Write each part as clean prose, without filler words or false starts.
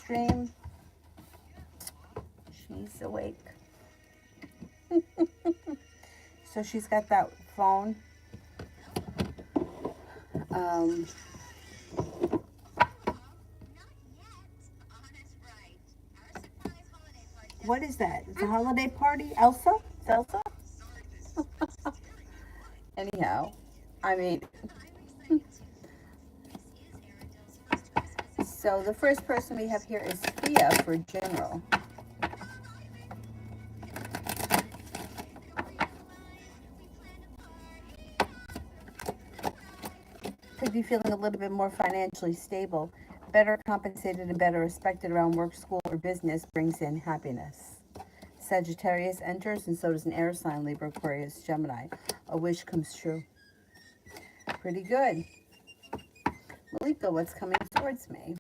stream. She's awake. So she's got that phone. What is that? It's a holiday party? Elsa? It's Elsa? Anyhow, I mean, so the first person we have here is Thea for general. Could be feeling a little bit more financially stable, better compensated and better respected around work, school, or business brings in happiness. Sagittarius enters, and so does an air sign, Libra, Aquarius, Gemini. A wish comes true. Pretty good. Malika, what's coming towards me?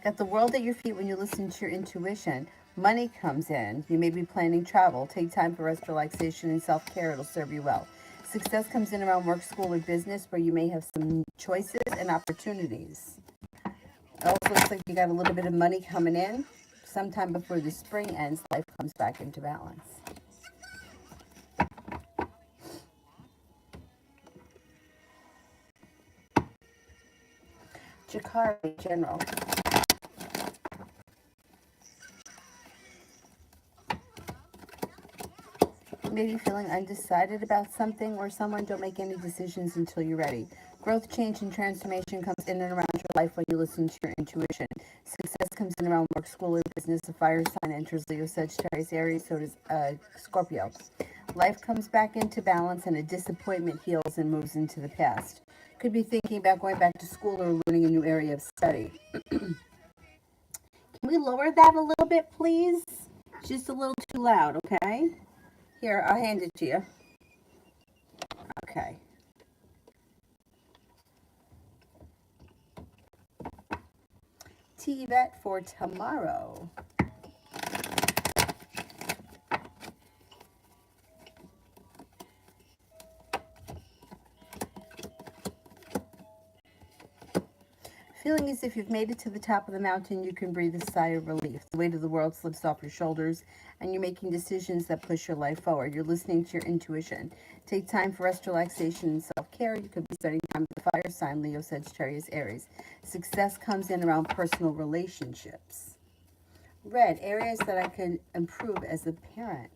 Got the world at your feet when you listen to your intuition. Money comes in. You may be planning travel. Take time for rest, relaxation, and self-care. It'll serve you well. Success comes in around work, school, or business where you may have some choices and opportunities. It also looks like you got a little bit of money coming in. Sometime before the spring ends, life comes back into balance. Jakari, general. Maybe feeling undecided about something or someone. Don't make any decisions until you're ready. Growth, change, and transformation comes in and around your life when you listen to your intuition. Success comes in around work, school, or business. A fire sign enters Leo, Sagittarius, Aries, so does Scorpio. Life comes back into balance and a disappointment heals and moves into the past. Could be thinking about going back to school or learning a new area of study. Can we lower that a little bit, please? It's just a little too loud, okay? Here, I'll hand it to you. Okay. T-Vet for tomorrow. Feeling as if you've made it to the top of the mountain, you can breathe a sigh of relief. The weight of the world slips off your shoulders, and you're making decisions that push your life forward. You're listening to your intuition. Take time for rest, relaxation, and self-care. You could be spending time with the fire sign, Leo, Sagittarius, Aries. Success comes in around personal relationships. Red, areas that I can improve as a parent.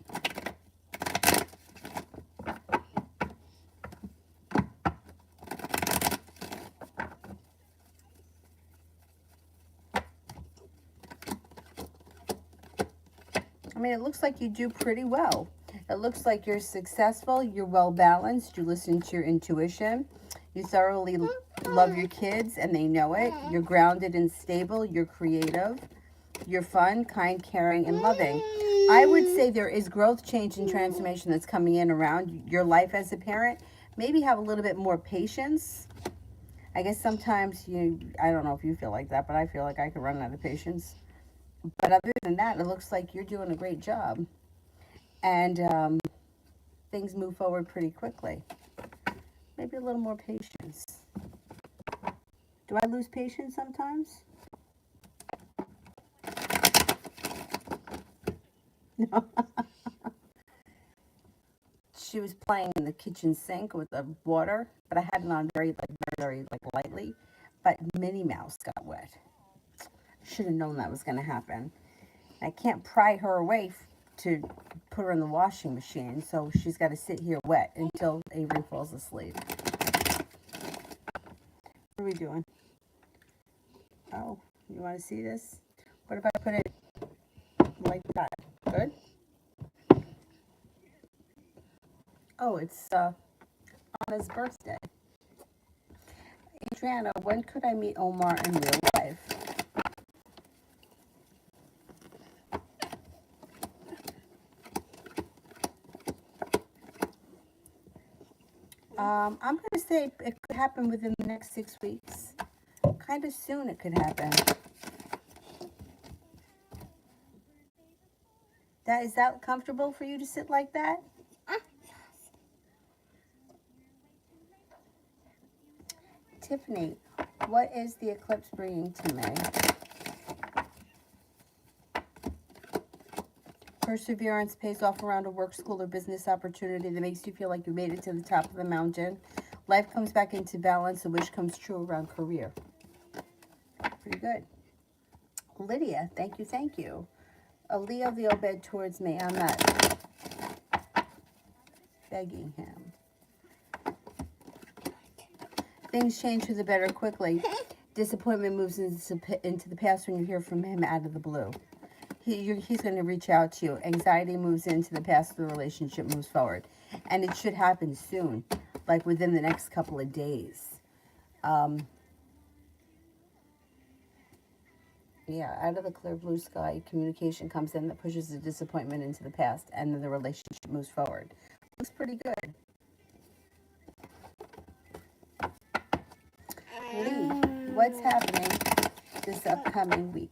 I mean, it looks like you do pretty well. It looks like you're successful, you're well balanced, you listen to your intuition, you thoroughly love your kids and they know it, you're grounded and stable, you're creative, you're fun, kind, caring, and loving. I would say there is growth, change, and transformation that's coming in around your life as a parent. Maybe have a little bit more patience. I guess sometimes I don't know if you feel like that, but I feel like I could run out of patience. But other than that, it looks like you're doing a great job. And things move forward pretty quickly. Maybe a little more patience. Do I lose patience sometimes? No. She was playing in the kitchen sink with the water, but I had it on very lightly. But Minnie Mouse got wet. Should have known that was going to happen. I can't pry her away to put her in the washing machine, so she's got to sit here wet until Avery falls asleep. What are we doing? Oh, you want to see this? What if I put it like that? Good? Oh, it's Anna's birthday. Adriana, when could I meet Omar in real life? I'm going to say it could happen within the next 6 weeks. Kind of soon it could happen. Is that comfortable for you to sit like that? Tiffany, what is the eclipse bringing to me? Perseverance pays off around a work, school, or business opportunity that makes you feel like you made it to the top of the mountain. Life comes back into balance. A wish comes true around career. Pretty good. Lydia, thank you, thank you. A Leo Veilbed towards me. I'm not begging him. Things change for the better quickly. Disappointment moves into the past when you hear from him out of the blue. He's going to reach out to you. Anxiety moves into the past, the relationship moves forward. And it should happen soon, like within the next couple of days. Yeah, out of the clear blue sky, communication comes in that pushes the disappointment into the past, and then the relationship moves forward. Looks pretty good. Lee, what's happening this upcoming week?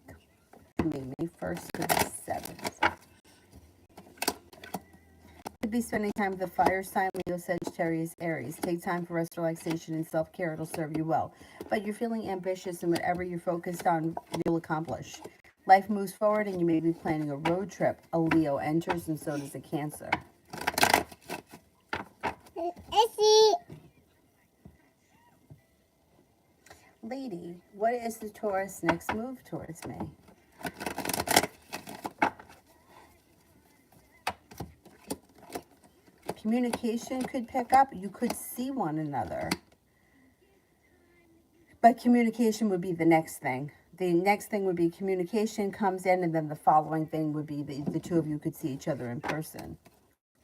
May 1st to the 7th. Could be spending time with the fire sign, Leo, Sagittarius, Aries. Take time for rest, relaxation, and self-care. It'll serve you well. But you're feeling ambitious, and whatever you're focused on, you'll accomplish. Life moves forward, and you may be planning a road trip. A Leo enters, and so does a Cancer. Lady, what is the Taurus next move towards me? Communication could pick up. You could see one another. But communication would be the next thing. The next thing would be communication comes in, and then the following thing would be the two of you could see each other in person.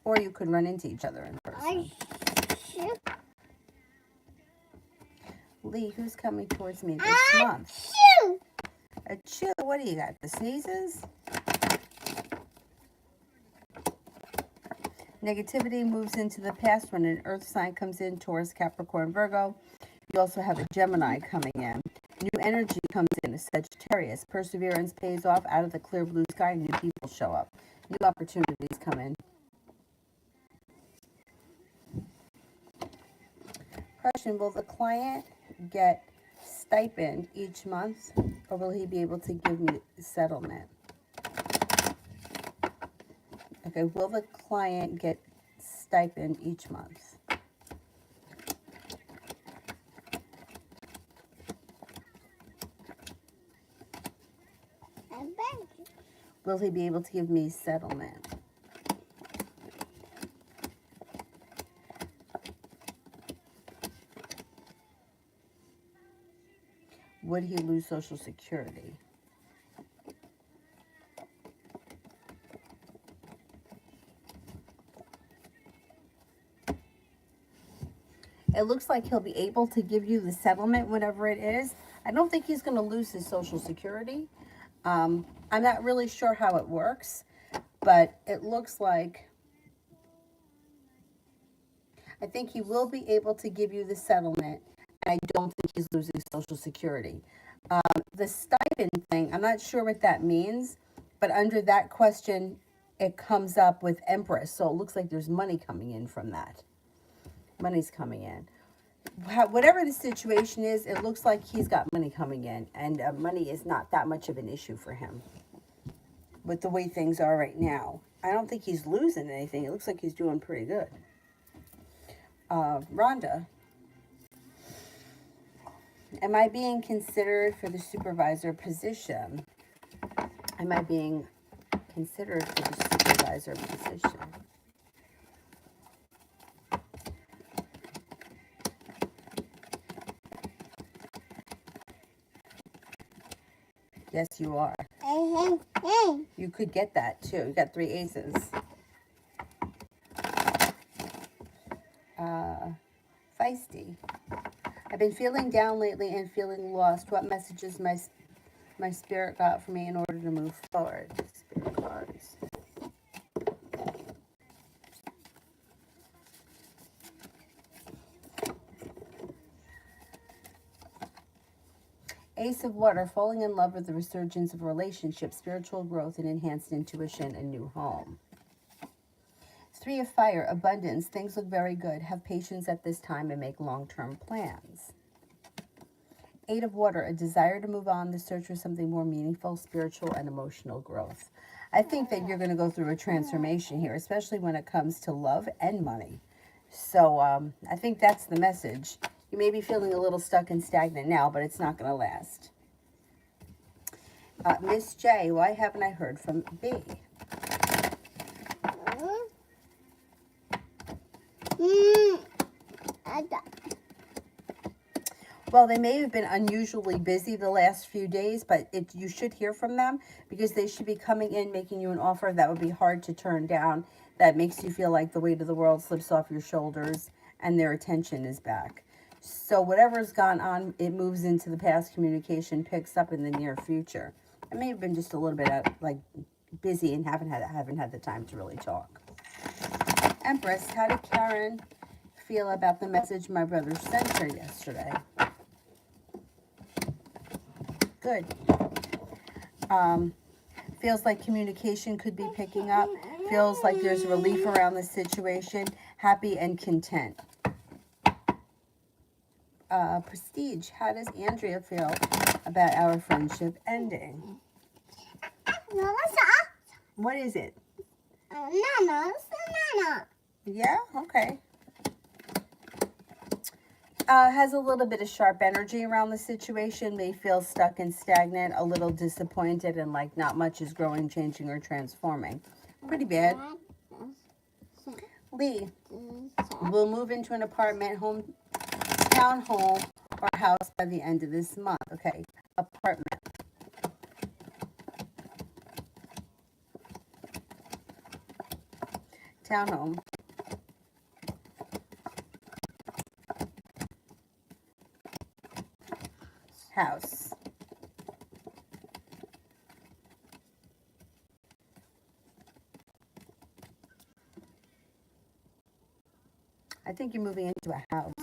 Or you could run into each other in person. Lee, who's coming towards me this month? Achoo! What do you got? The sneezes? Negativity moves into the past when an earth sign comes in, Taurus, Capricorn, Virgo. You also have a Gemini coming in. New energy comes in, a Sagittarius. Perseverance pays off. Out of the clear blue sky, new people show up. New opportunities come in. Question, will the client get stipend each month, or will he be able to give me settlement? Okay, will the client get stipend each month? Will he be able to give me settlement? Would he lose Social Security? It looks like he'll be able to give you the settlement, whatever it is. I don't think he's going to lose his Social Security. I'm not really sure how it works, but it looks like I think he will be able to give you the settlement. I don't think he's losing Social Security. The stipend thing, I'm not sure what that means, but under that question, it comes up with Empress. So it looks like there's money coming in from that. Money's coming in. Whatever the situation is, it looks like he's got money coming in, and money is not that much of an issue for him with the way things are right now. I don't think he's losing anything. It looks like he's doing pretty good. Rhonda, am I being considered for the supervisor position? Am I being considered for the supervisor position? Yes, you are. You could get that too. You got 3 aces. Feisty. I've been feeling down lately and feeling lost. What messages my spirit got for me in order to move forward? Spirit cards. Ace of Water, falling in love with the resurgence of relationships, spiritual growth, and enhanced intuition, and new home. 3 of Fire, abundance, things look very good. Have patience at this time and make long-term plans. Eight of Water, a desire to move on, the search for something more meaningful, spiritual, and emotional growth. I think that you're going to go through a transformation here, especially when it comes to love and money. So I think that's the message. You may be feeling a little stuck and stagnant now, but it's not going to last. Miss J, why haven't I heard from B? Well, they may have been unusually busy the last few days, but you should hear from them because they should be coming in, making you an offer that would be hard to turn down, that makes you feel like the weight of the world slips off your shoulders and their attention is back. So whatever's gone on, it moves into the past communication, picks up in the near future. I may have been just a little bit like busy and haven't had the time to really talk. Empress, how did Karen feel about the message my brother sent her yesterday? Good. Feels like communication could be picking up. Feels like there's relief around the situation. Happy and content. Prestige, how does Andrea feel about our friendship ending? What is it? Yeah? Okay. Has a little bit of sharp energy around the situation. May feel stuck and stagnant, a little disappointed, and like not much is growing, changing, or transforming. Pretty bad. Lee, we'll move into an apartment, townhome, or house by the end of this month. Okay, apartment. Townhome. House. I think you're moving into a house.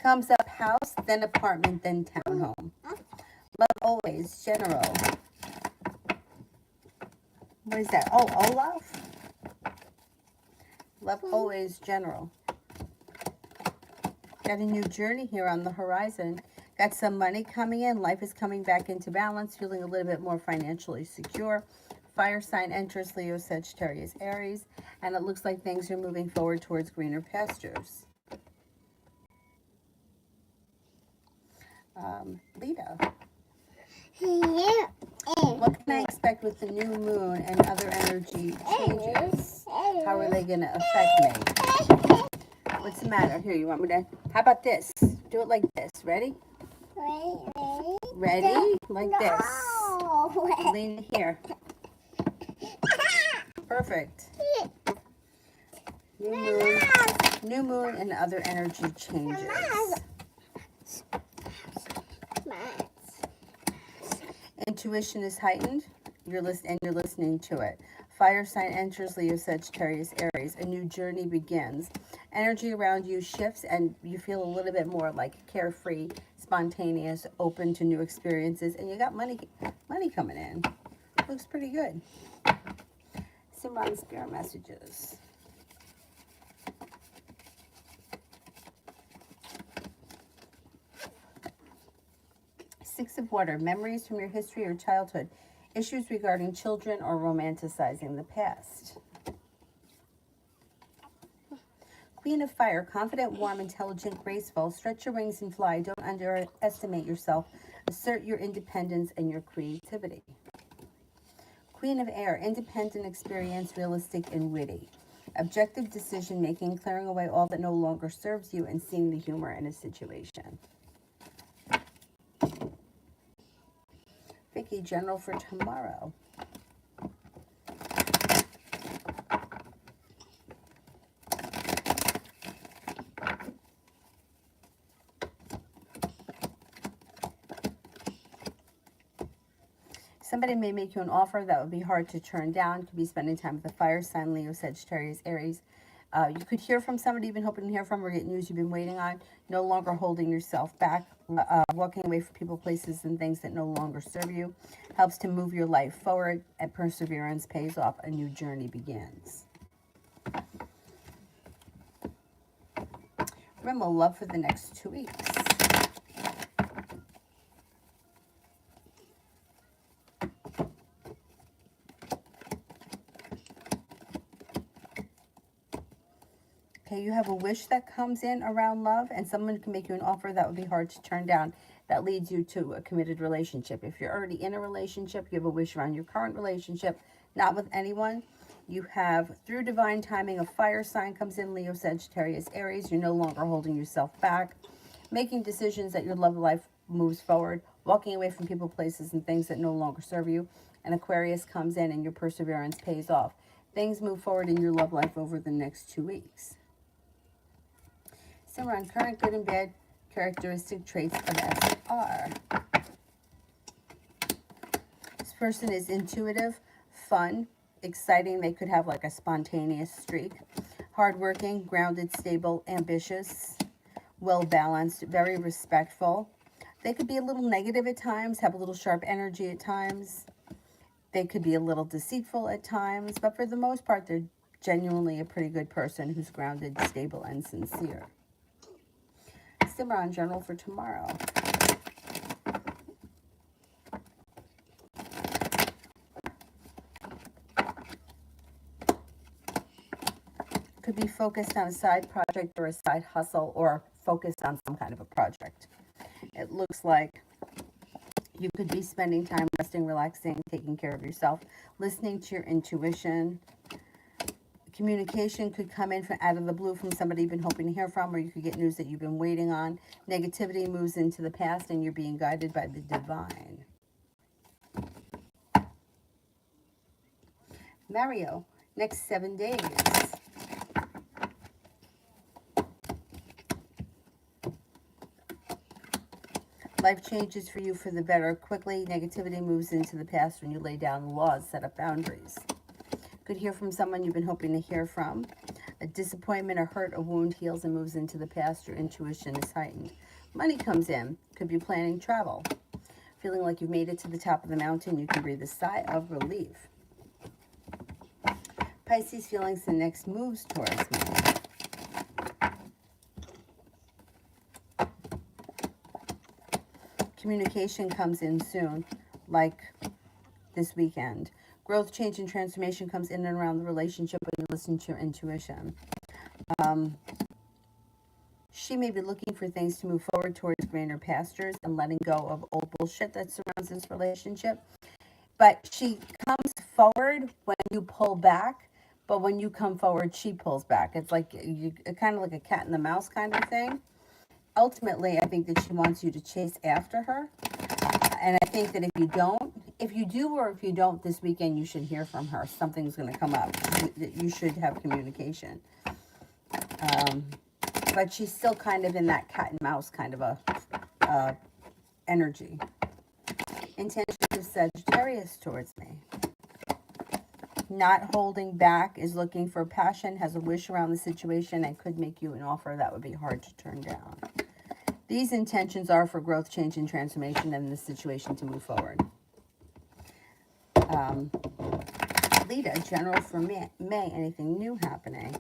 Comes up house, then apartment, then townhome. Love always, general. What is that? Oh, Olaf? Love always, general. Got a new journey here on the horizon. Got some money coming in. Life is coming back into balance. Feeling a little bit more financially secure. Fire sign enters Leo, Sagittarius, Aries. And it looks like things are moving forward towards greener pastures. Leo. What can I expect with the new moon and other energy changes? How are they going to affect me? What's the matter? Here, you want me to... How about this? Do it like this. Ready? Ready? Like this. Lean here. Perfect. New moon and other energy changes. Intuition is heightened. You're listening to it. Fire sign enters Leo, Sagittarius, Aries. A new journey begins. Energy around you shifts and you feel a little bit more like carefree, spontaneous, open to new experiences. And you got money coming in. Looks pretty good. Simran Spirit messages. Six of Water, memories from your history or childhood, issues regarding children or romanticizing the past. Queen of Fire, confident, warm, intelligent, graceful, stretch your wings and fly, don't underestimate yourself, assert your independence and your creativity. Queen of Air, independent, experienced, realistic, and witty. Objective decision making, clearing away all that no longer serves you and seeing the humor in a situation. Vicky, general for tomorrow. Somebody may make you an offer that would be hard to turn down. Could be spending time with the fire sign, Leo, Sagittarius, Aries. You could hear from somebody you've been hoping to hear from or get news you've been waiting on. No longer holding yourself back. Walking away from people, places, and things that no longer serve you. Helps to move your life forward, and perseverance pays off. A new journey begins. Rimmel, love for the next 2 weeks. Okay, you have a wish that comes in around love, and someone can make you an offer that would be hard to turn down that leads you to a committed relationship. If you're already in a relationship, you have a wish around your current relationship, not with anyone. You have, through divine timing, a fire sign comes in, Leo, Sagittarius, Aries. You're no longer holding yourself back, making decisions that your love life moves forward, walking away from people, places, and things that no longer serve you. And Aquarius comes in and your perseverance pays off. Things move forward in your love life over the next 2 weeks. So we're on current good and bad characteristic traits of SR. This person is intuitive, fun, exciting. They could have like a spontaneous streak. Hardworking, grounded, stable, ambitious, well-balanced, very respectful. They could be a little negative at times, have a little sharp energy at times. They could be a little deceitful at times, but for the most part, they're genuinely a pretty good person who's grounded, stable, and sincere. Simran General for tomorrow. Could be focused on a side project or a side hustle, or focused on some kind of a project. It looks like you could be spending time resting, relaxing, taking care of yourself, listening to your intuition. Communication could come in from out of the blue from somebody you've been hoping to hear from, or you could get news that you've been waiting on. Negativity moves into the past and you're being guided by the divine. Mario, next 7 days. Life changes for you for the better quickly. Negativity moves into the past when you lay down laws, set up boundaries. Could hear from someone you've been hoping to hear from. A disappointment, a hurt, a wound heals and moves into the past. Your intuition is heightened. Money comes in. Could be planning travel. Feeling like you've made it to the top of the mountain, you can breathe a sigh of relief. Pisces, feelings the next moves towards me. Communication comes in soon, like this weekend. Growth, change, and transformation comes in and around the relationship when you listen to your intuition. She may be looking for things to move forward towards greener pastures and letting go of old bullshit that surrounds this relationship. But she comes forward when you pull back, but when you come forward, she pulls back. It's like kind of like a cat and the mouse kind of thing. Ultimately, I think that she wants you to chase after her. And I think that if you do or if you don't this weekend, you should hear from her. Something's going to come up. You should have communication. But she's still kind of in that cat and mouse kind of a energy. Intentions of Sagittarius towards me. Not holding back, is looking for passion, has a wish around the situation, and could make you an offer that would be hard to turn down. These intentions are for growth, change, and transformation in this situation to move forward. Lita, general for May. Anything new happening?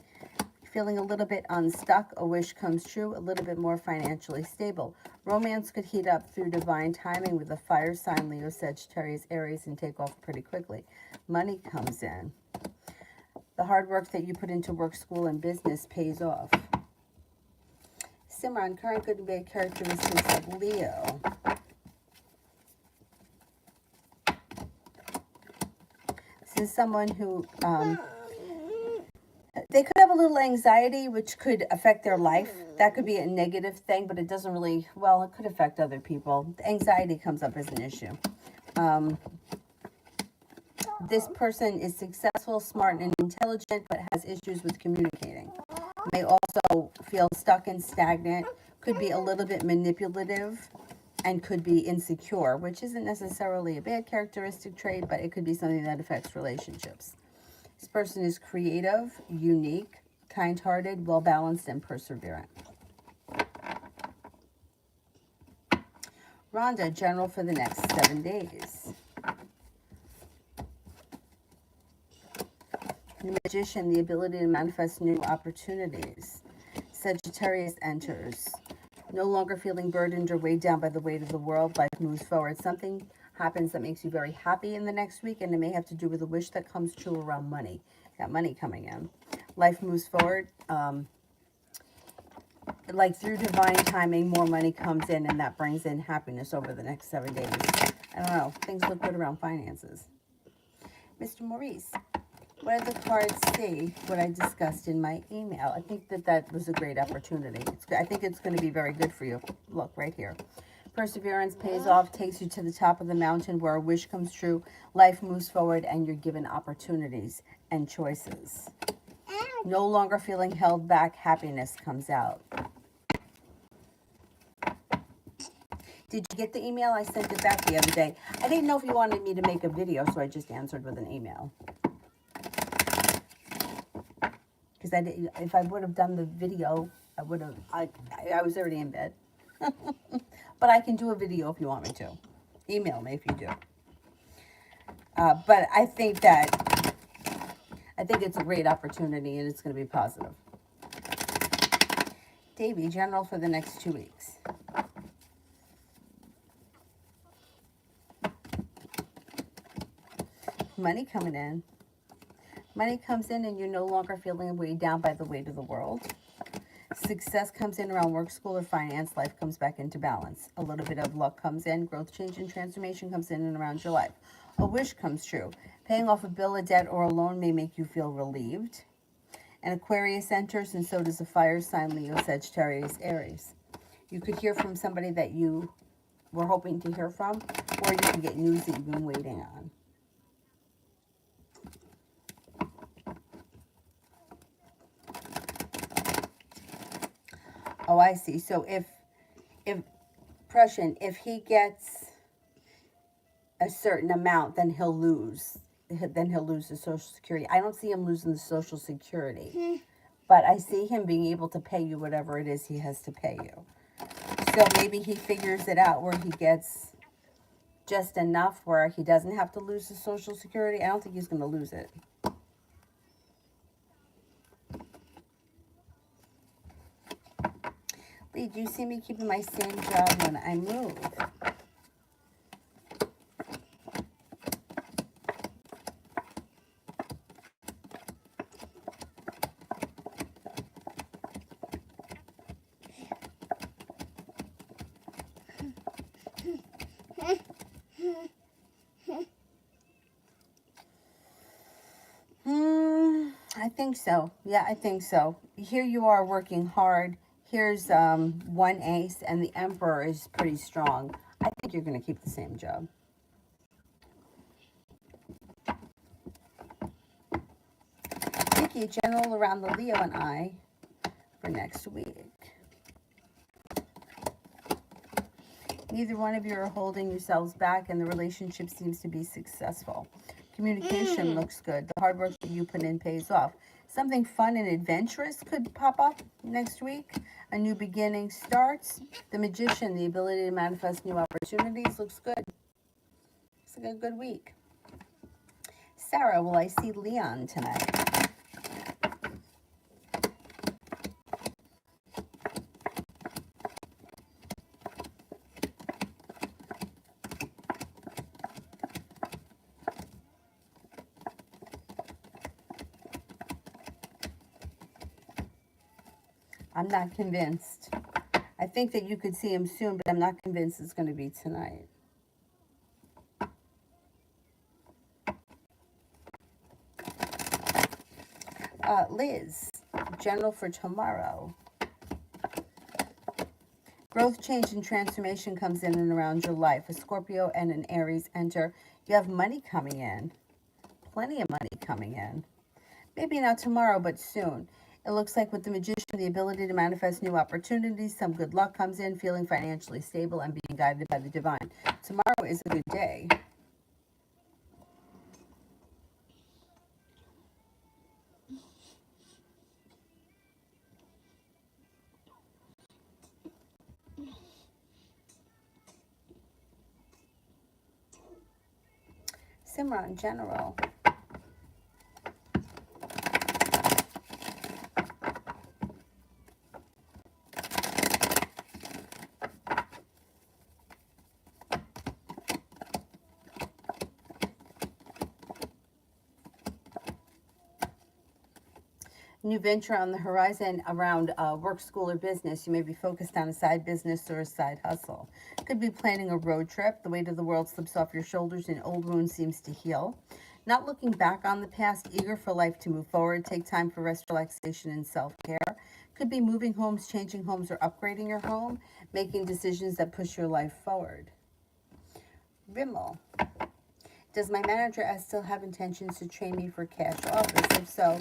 Feeling a little bit unstuck, a wish comes true, a little bit more financially stable. Romance could heat up through divine timing with a fire sign, Leo, Sagittarius, Aries, and take off pretty quickly. Money comes in. The hard work that you put into work, school, and business pays off. Simran, current good and bad characteristics of Leo. This is someone who, they could have a little anxiety, which could affect their life. That could be a negative thing, but it doesn't really, well, it could affect other people. The anxiety comes up as an issue. This person is successful, smart, and intelligent, but has issues with communicating. May also feel stuck and stagnant, could be a little bit manipulative, and could be insecure, which isn't necessarily a bad characteristic trait, but it could be something that affects relationships. This person is creative, unique, kind-hearted, well-balanced, and perseverant. Rhonda, general for the next 7 days. The Magician, the ability to manifest new opportunities. Sagittarius enters. No longer feeling burdened or weighed down by the weight of the world, life moves forward. Something happens that makes you very happy in the next week, and it may have to do with a wish that comes true around money. Got money coming in. Life moves forward. like through divine timing, more money comes in and that brings in happiness over the next 7 days. I don't know. Things look good around finances. Mr. Maurice, what did the cards say, what I discussed in my email? I think that was a great opportunity. I think it's going to be very good for you. Look, right here. Perseverance pays off, takes you to the top of the mountain where a wish comes true, life moves forward, and you're given opportunities and choices. No longer feeling held back, happiness comes out. Did you get the email? I sent it back the other day. I didn't know if you wanted me to make a video, so I just answered with an email. Because if I would have done the video, I was already in bed. But I can do a video if you want me to. Email me if you do. But I think it's a great opportunity and it's going to be positive. Davy, general for the next 2 weeks. Money coming in. Money comes in and you're no longer feeling weighed down by the weight of the world. Success comes in around work, school, or finance. Life comes back into balance. A little bit of luck comes in. Growth, change, and transformation comes in and around your life. A wish comes true. Paying off a bill, a debt, or a loan may make you feel relieved. And Aquarius enters, and so does a fire sign, Leo, Sagittarius, Aries. You could hear from somebody that you were hoping to hear from, or you can get news that you've been waiting on. Oh, I see. So if Prussian, if he gets a certain amount, then he'll lose. Then he'll lose the Social Security. I don't see him losing the Social Security, but I see him being able to pay you whatever it is he has to pay you. So maybe he figures it out where he gets just enough where he doesn't have to lose the Social Security. I don't think he's going to lose it. Lee, do you see me keeping my same job when I move? I think so. Yeah, I think so. Here you are working hard. Here's one ace, and the Emperor is pretty strong. I think you're going to keep the same job. Vicky, general around the Leo and I for next week. Neither one of you are holding yourselves back, and the relationship seems to be successful. Communication looks good. The hard work that you put in pays off. Something fun and adventurous could pop up next week. A new beginning starts. The Magician, the ability to manifest new opportunities, looks good. It's like a good week. Sarah, will I see Leon tonight? I'm not convinced. I think that you could see him soon, but I'm not convinced it's going to be tonight. Liz, general for tomorrow. Growth, change, and transformation comes in and around your life. A Scorpio and an Aries enter. You have money coming in. Plenty of money coming in. Maybe not tomorrow, but soon. It looks like with the Magician, the ability to manifest new opportunities, some good luck comes in, feeling financially stable and being guided by the divine. Tomorrow is a good day. Simran, general. New venture on the horizon around work, school, or business. You may be focused on a side business or a side hustle. Could be planning a road trip. The weight of the world slips off your shoulders and old wounds seems to heal. Not looking back on the past, eager for life to move forward. Take time for rest, relaxation, and self-care. Could be moving homes, changing homes, or upgrading your home. Making decisions that push your life forward. Rimmel. Does my manager still have intentions to train me for cash office? If so,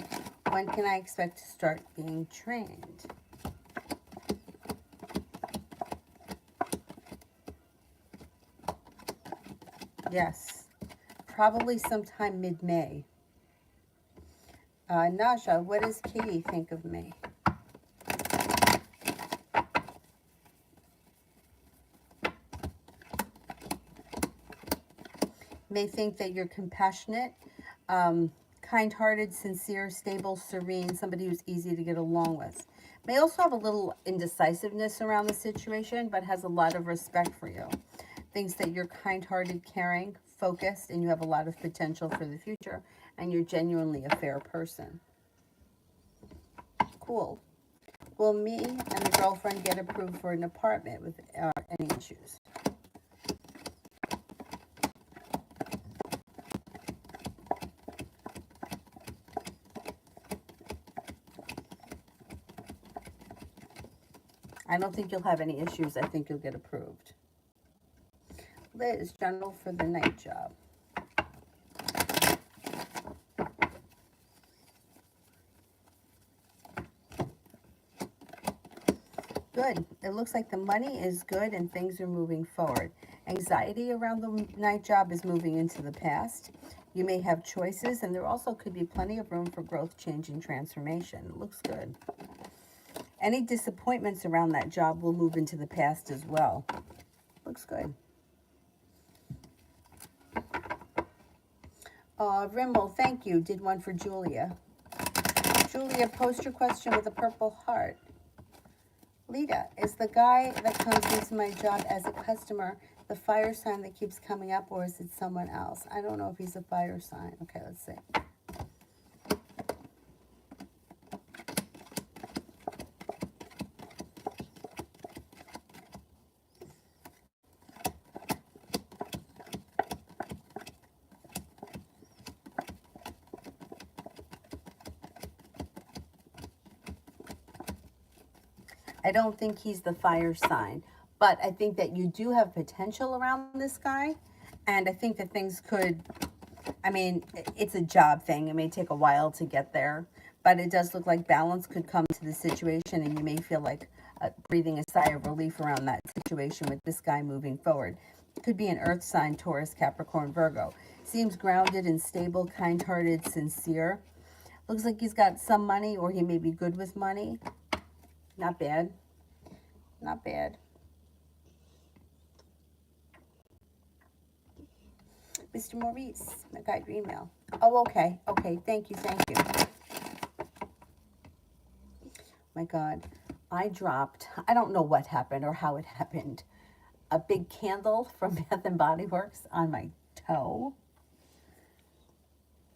when can I expect to start being trained? Yes, probably sometime mid-May. Naja, what does Katie think of me? May think that you're compassionate, kind-hearted, sincere, stable, serene, somebody who's easy to get along with. May also have a little indecisiveness around the situation, but has a lot of respect for you. Thinks that you're kind-hearted, caring, focused, and you have a lot of potential for the future, and you're genuinely a fair person. Cool. Will me and the girlfriend get approved for an apartment with any issues? I don't think you'll have any issues. I think you'll get approved. Liz, general for the night job. Good. It looks like the money is good and things are moving forward. Anxiety around the night job is moving into the past. You may have choices, and there also could be plenty of room for growth, change, and transformation. It looks good. Any disappointments around that job will move into the past as well. Looks good. Rimmel, thank you. Did one for Julia. Julia, post your question with a purple heart. Lita, is the guy that comes into my job as a customer the fire sign that keeps coming up, or is it someone else? I don't know if he's a fire sign. Okay, let's see. I don't think he's the fire sign, but I think that you do have potential around this guy, and I think that things could, I mean, it's a job thing. It may take a while to get there, but it does look like balance could come to the situation, and you may feel like breathing a sigh of relief around that situation with this guy moving forward. It could be an earth sign, Taurus, Capricorn, Virgo. Seems grounded and stable, kind-hearted, sincere. Looks like he's got some money, or he may be good with money. Not bad. Not bad. Mr. Maurice, I got your email. Oh, okay. Okay, thank you, thank you. My God, I dropped, I don't know what happened or how it happened, a big candle from Bath and Body Works on my toe.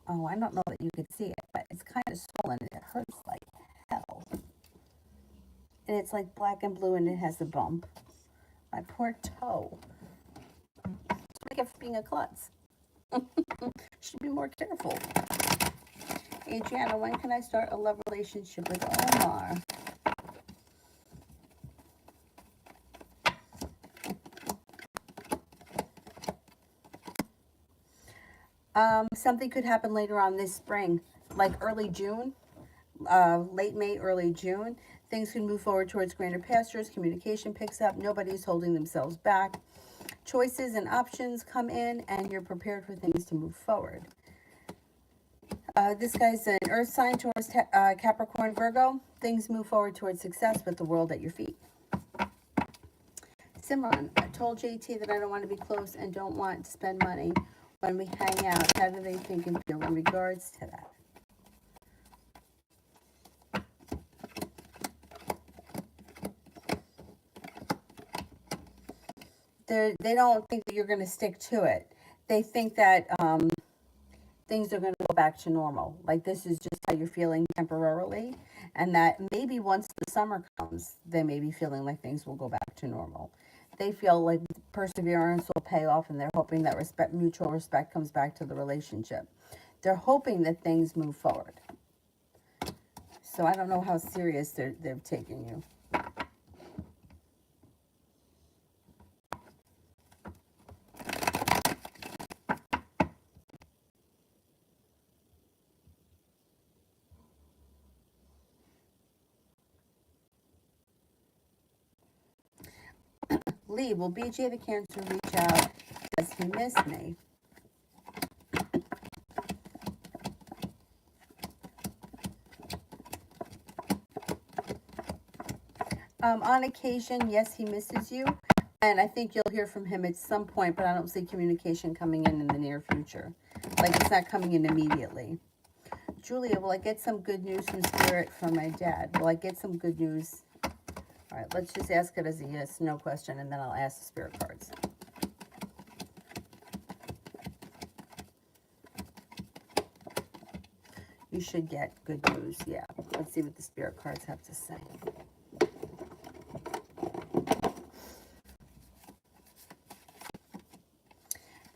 Oh, I don't know that you could see it, but it's kind of swollen and it hurts like hell. And it's like black and blue and it has a bump. My poor toe. I kept being a klutz. Should be more careful. Adriana, when can I start a love relationship with Omar? Something could happen later on this spring, like early June, late May, early June. Things can move forward towards greener pastures. Communication picks up. Nobody's holding themselves back. Choices and options come in, and you're prepared for things to move forward. This guy's an earth sign, Taurus, Capricorn, Virgo. Things move forward towards success with the world at your feet. Simran, I told JT that I don't want to be close and don't want to spend money when we hang out. How do they think and feel in regards to that? They don't think that you're going to stick to it. They think that things are going to go back to normal. Like this is just how you're feeling temporarily. And that maybe once the summer comes, they may be feeling like things will go back to normal. They feel like perseverance will pay off, and they're hoping that mutual respect comes back to the relationship. They're hoping that things move forward. So I don't know how serious they're taking you. Lee, will BJ the Cancer reach out? Does he miss me? On occasion, yes, he misses you. And I think you'll hear from him at some point, but I don't see communication coming in the near future. Like it's not coming in immediately. Julia, will I get some good news from Spirit from my dad? Will I get some good news? All right, let's just ask it as a yes, no question, and then I'll ask the Spirit cards. You should get good news, yeah. Let's see what the Spirit cards have to say.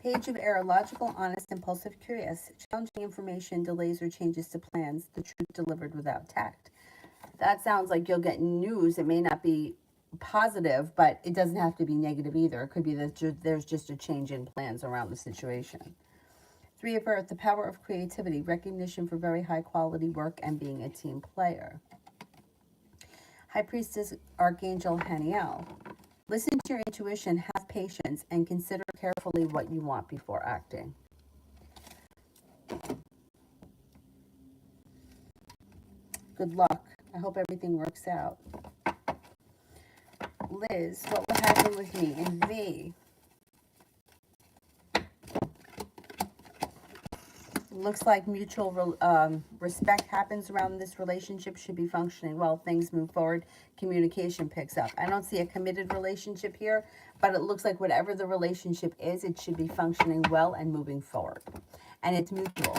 Page of Air, logical, honest, impulsive, curious. Challenging information, delays or changes to plans. The truth delivered without tact. That sounds like you'll get news. It may not be positive, but it doesn't have to be negative either. It could be that there's just a change in plans around the situation. Three of Earth, the power of creativity, recognition for very high quality work, and being a team player. High Priestess, Archangel Haniel. Listen to your intuition, have patience, and consider carefully what you want before acting. Good luck. I hope everything works out. Liz, what will happen with me in V? Looks like mutual respect happens around this relationship, should be functioning well. Things move forward, communication picks up. I don't see a committed relationship here, but it looks like whatever the relationship is, it should be functioning well and moving forward. And it's mutual.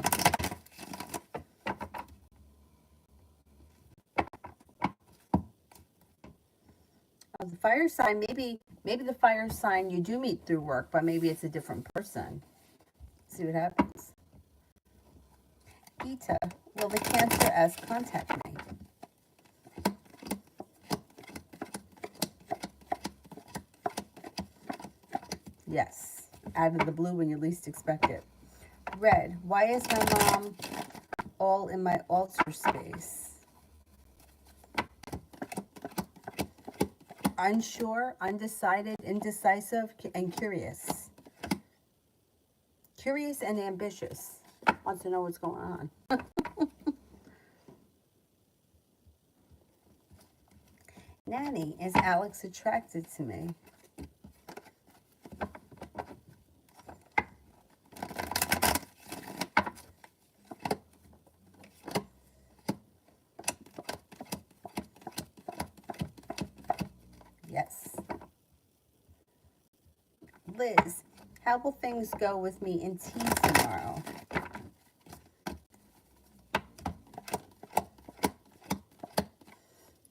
The fire sign, maybe the fire sign you do meet through work, but maybe it's a different person. See what happens. Gita, will the Cancer S contact me? Yes, out of the blue when you least expect it. Red, why is my mom all in my altar space? Unsure, undecided, indecisive, and curious. Curious and ambitious. Wants to know what's going on. Nanny, is Alex attracted to me? Yes. Liz, how will things go with me in tea tomorrow?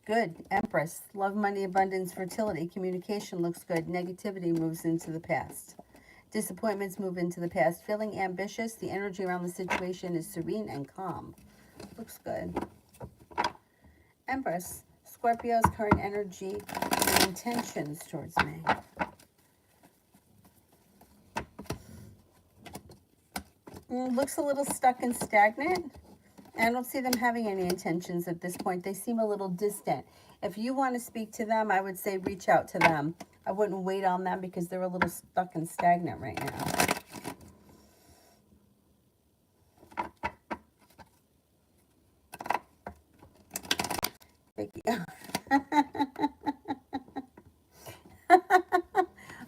Good. Empress, love, money, abundance, fertility. Communication looks good. Negativity moves into the past. Disappointments move into the past. Feeling ambitious. The energy around the situation is serene and calm. Looks good. Empress, Scorpio's current energy and intentions towards me. Looks a little stuck and stagnant. I don't see them having any intentions at this point. They seem a little distant. If you want to speak to them, I would say reach out to them. I wouldn't wait on them because they're a little stuck and stagnant right now.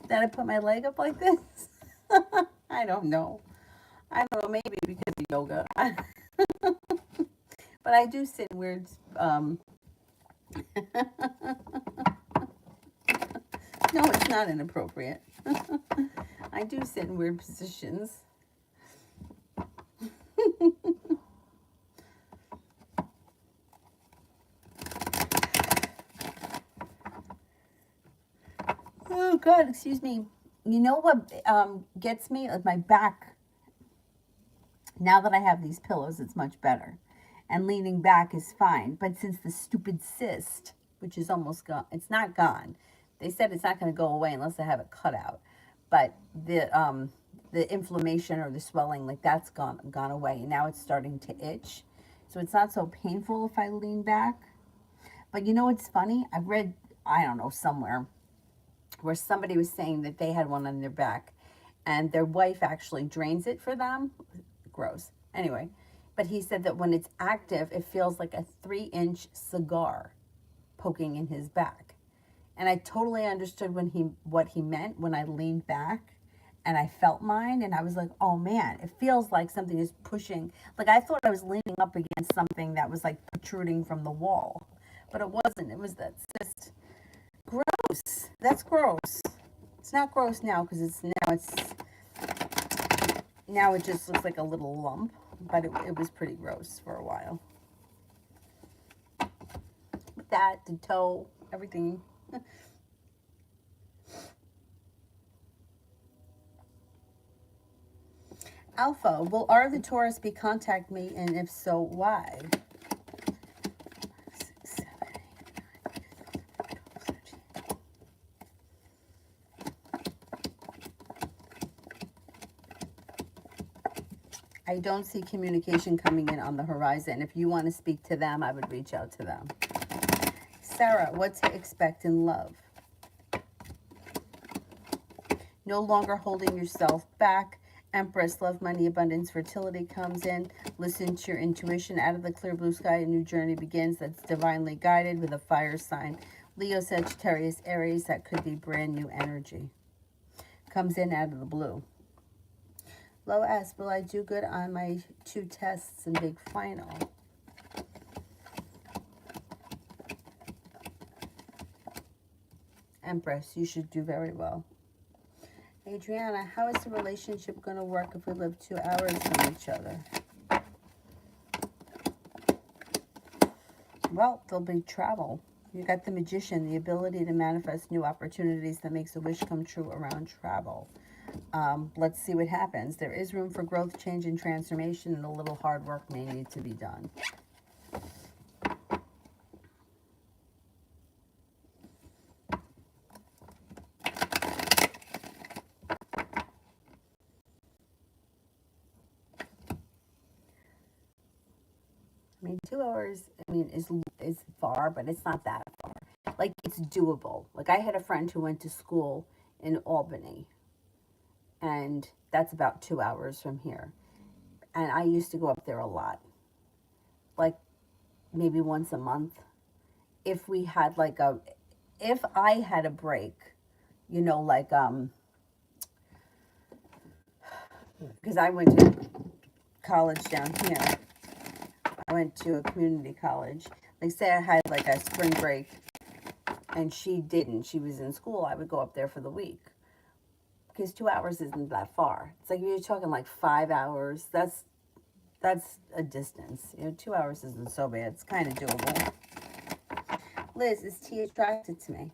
Did I put my leg up like this? I don't know. Maybe because of yoga. But I do sit in weird, no, it's not inappropriate. I do sit in weird positions. Oh, God, excuse me. You know what gets me? My back. Now that I have these pillows, it's much better. And leaning back is fine. But since the stupid cyst, which is almost gone, it's not gone. They said it's not going to go away unless I have it cut out. But the inflammation or the swelling, like that's gone away. And now it's starting to itch. So it's not so painful if I lean back. But you know what's funny? I read, I don't know, somewhere where somebody was saying that they had one on their back and their wife actually drains it for them. Gross. Anyway, but he said that when it's active, it feels like a 3-inch cigar poking in his back. And I totally understood what he meant when I leaned back and I felt mine, and I was like, oh man, it feels like something is pushing. Like I thought I was leaning up against something that was like protruding from the wall, but it wasn't. It was that cyst. Gross. That's gross. It's not gross now because now it just looks like a little lump, but it was pretty gross for a while. With that, the toe, everything. Alpha, will R the Taurus be contact me, and if so, why? I don't see communication coming in on the horizon. If you want to speak to them, I would reach out to them. Sarah, what to expect in love? No longer holding yourself back. Empress, love, money, abundance, fertility comes in. Listen to your intuition. Out of the clear blue sky, a new journey begins that's divinely guided with a fire sign. Leo, Sagittarius, Aries, that could be brand new energy. Comes in out of the blue. Low S, will I do good on my 2 tests and big final? Empress, you should do very well. Adriana, how is the relationship going to work if we live 2 hours from each other? Well, there'll be travel. You got the Magician, the ability to manifest new opportunities that makes a wish come true around travel. Let's see what happens. There is room for growth, change, and transformation, and a little hard work may need to be done. I mean, 2 hours, is far, but it's not that far. Like, it's doable. Like, I had a friend who went to school in Albany, and that's about 2 hours from here. And I used to go up there a lot, like maybe once a month. If we had if I had a break, because I went to college down here. I went to a community college. Like, say I had like a spring break and she didn't. She was in school. I would go up there for the week. Because 2 hours isn't that far. It's like you're talking like 5 hours. That's a distance. 2 hours isn't so bad. It's kind of doable. Liz, is T attracted to me?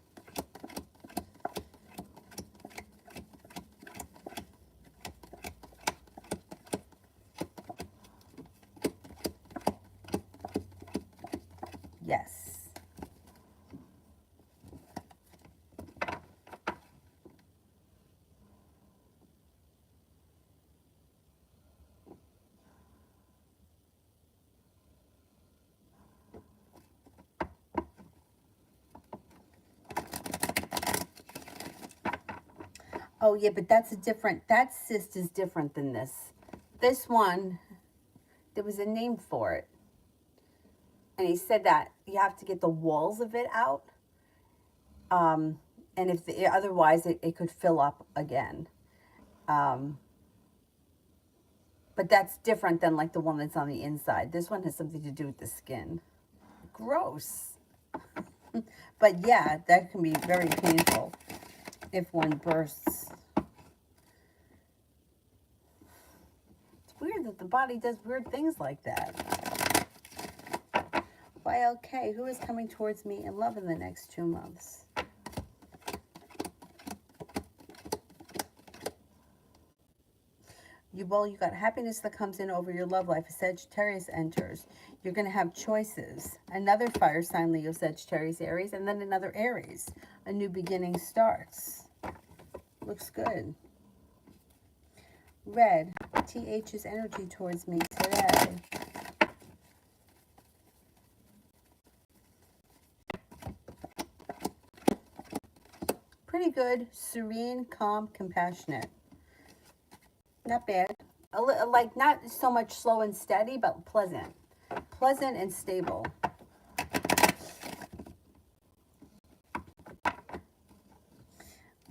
Yes. Oh, yeah, but that cyst is different than this. This one, there was a name for it. And he said that you have to get the walls of it out. And otherwise, it could fill up again. But that's different than like the one that's on the inside. This one has something to do with the skin. Gross. But yeah, that can be very painful if one bursts. It's weird that the body does weird things like that. YLK, who is coming towards me in love in the next 2 months? You got happiness that comes in over your love life. A Sagittarius enters. You're going to have choices. Another fire sign, Leo, Sagittarius, Aries, and then another Aries. A new beginning starts. Looks good. Red, TH's energy towards me today. Pretty good. Serene, calm, compassionate. Not bad. Like, not so much slow and steady, but pleasant. Pleasant and stable.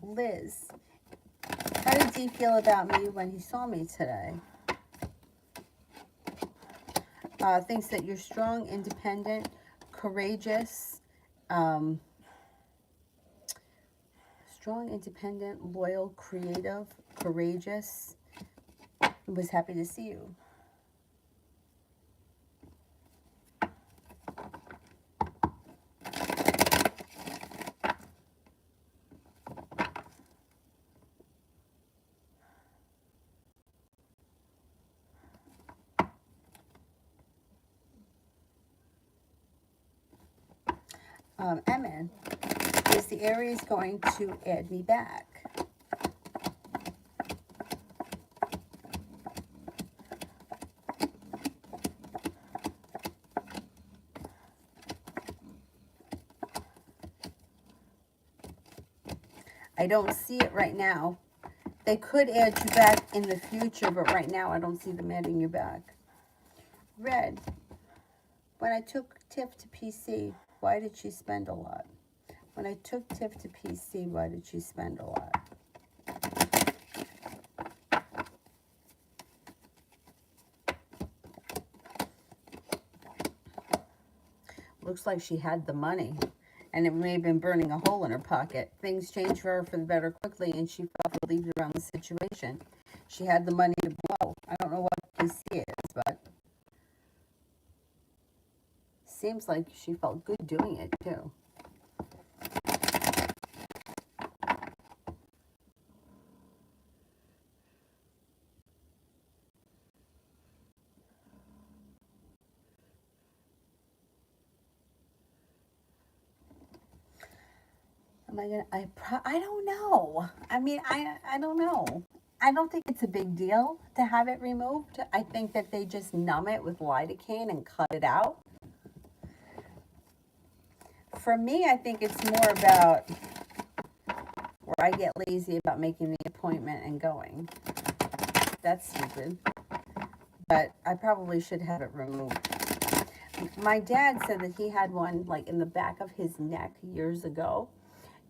Liz, how did he feel about me when he saw me today? Thinks that you're strong, independent, courageous, strong, independent, loyal, creative, courageous. Was happy to see you. Emin, is the Aries going to add me back? I don't see it right now. They could add you back in the future, but right now I don't see them adding you back. Red, when I took Tiff to PC, why did she spend a lot? When I took Tiff to PC, why did she spend a lot? Looks like she had the money, and it may have been burning a hole in her pocket. Things changed for her for the better quickly, and she felt relieved around the situation. She had the money to blow. I don't know what PC is, but seems like she felt good doing it, too. Am I gonna? I don't know. I mean, I don't know. I don't think it's a big deal to have it removed. I think that they just numb it with lidocaine and cut it out. For me, I think it's more about where I get lazy about making the appointment and going. That's stupid. But I probably should have it removed. My dad said that he had one like in the back of his neck years ago.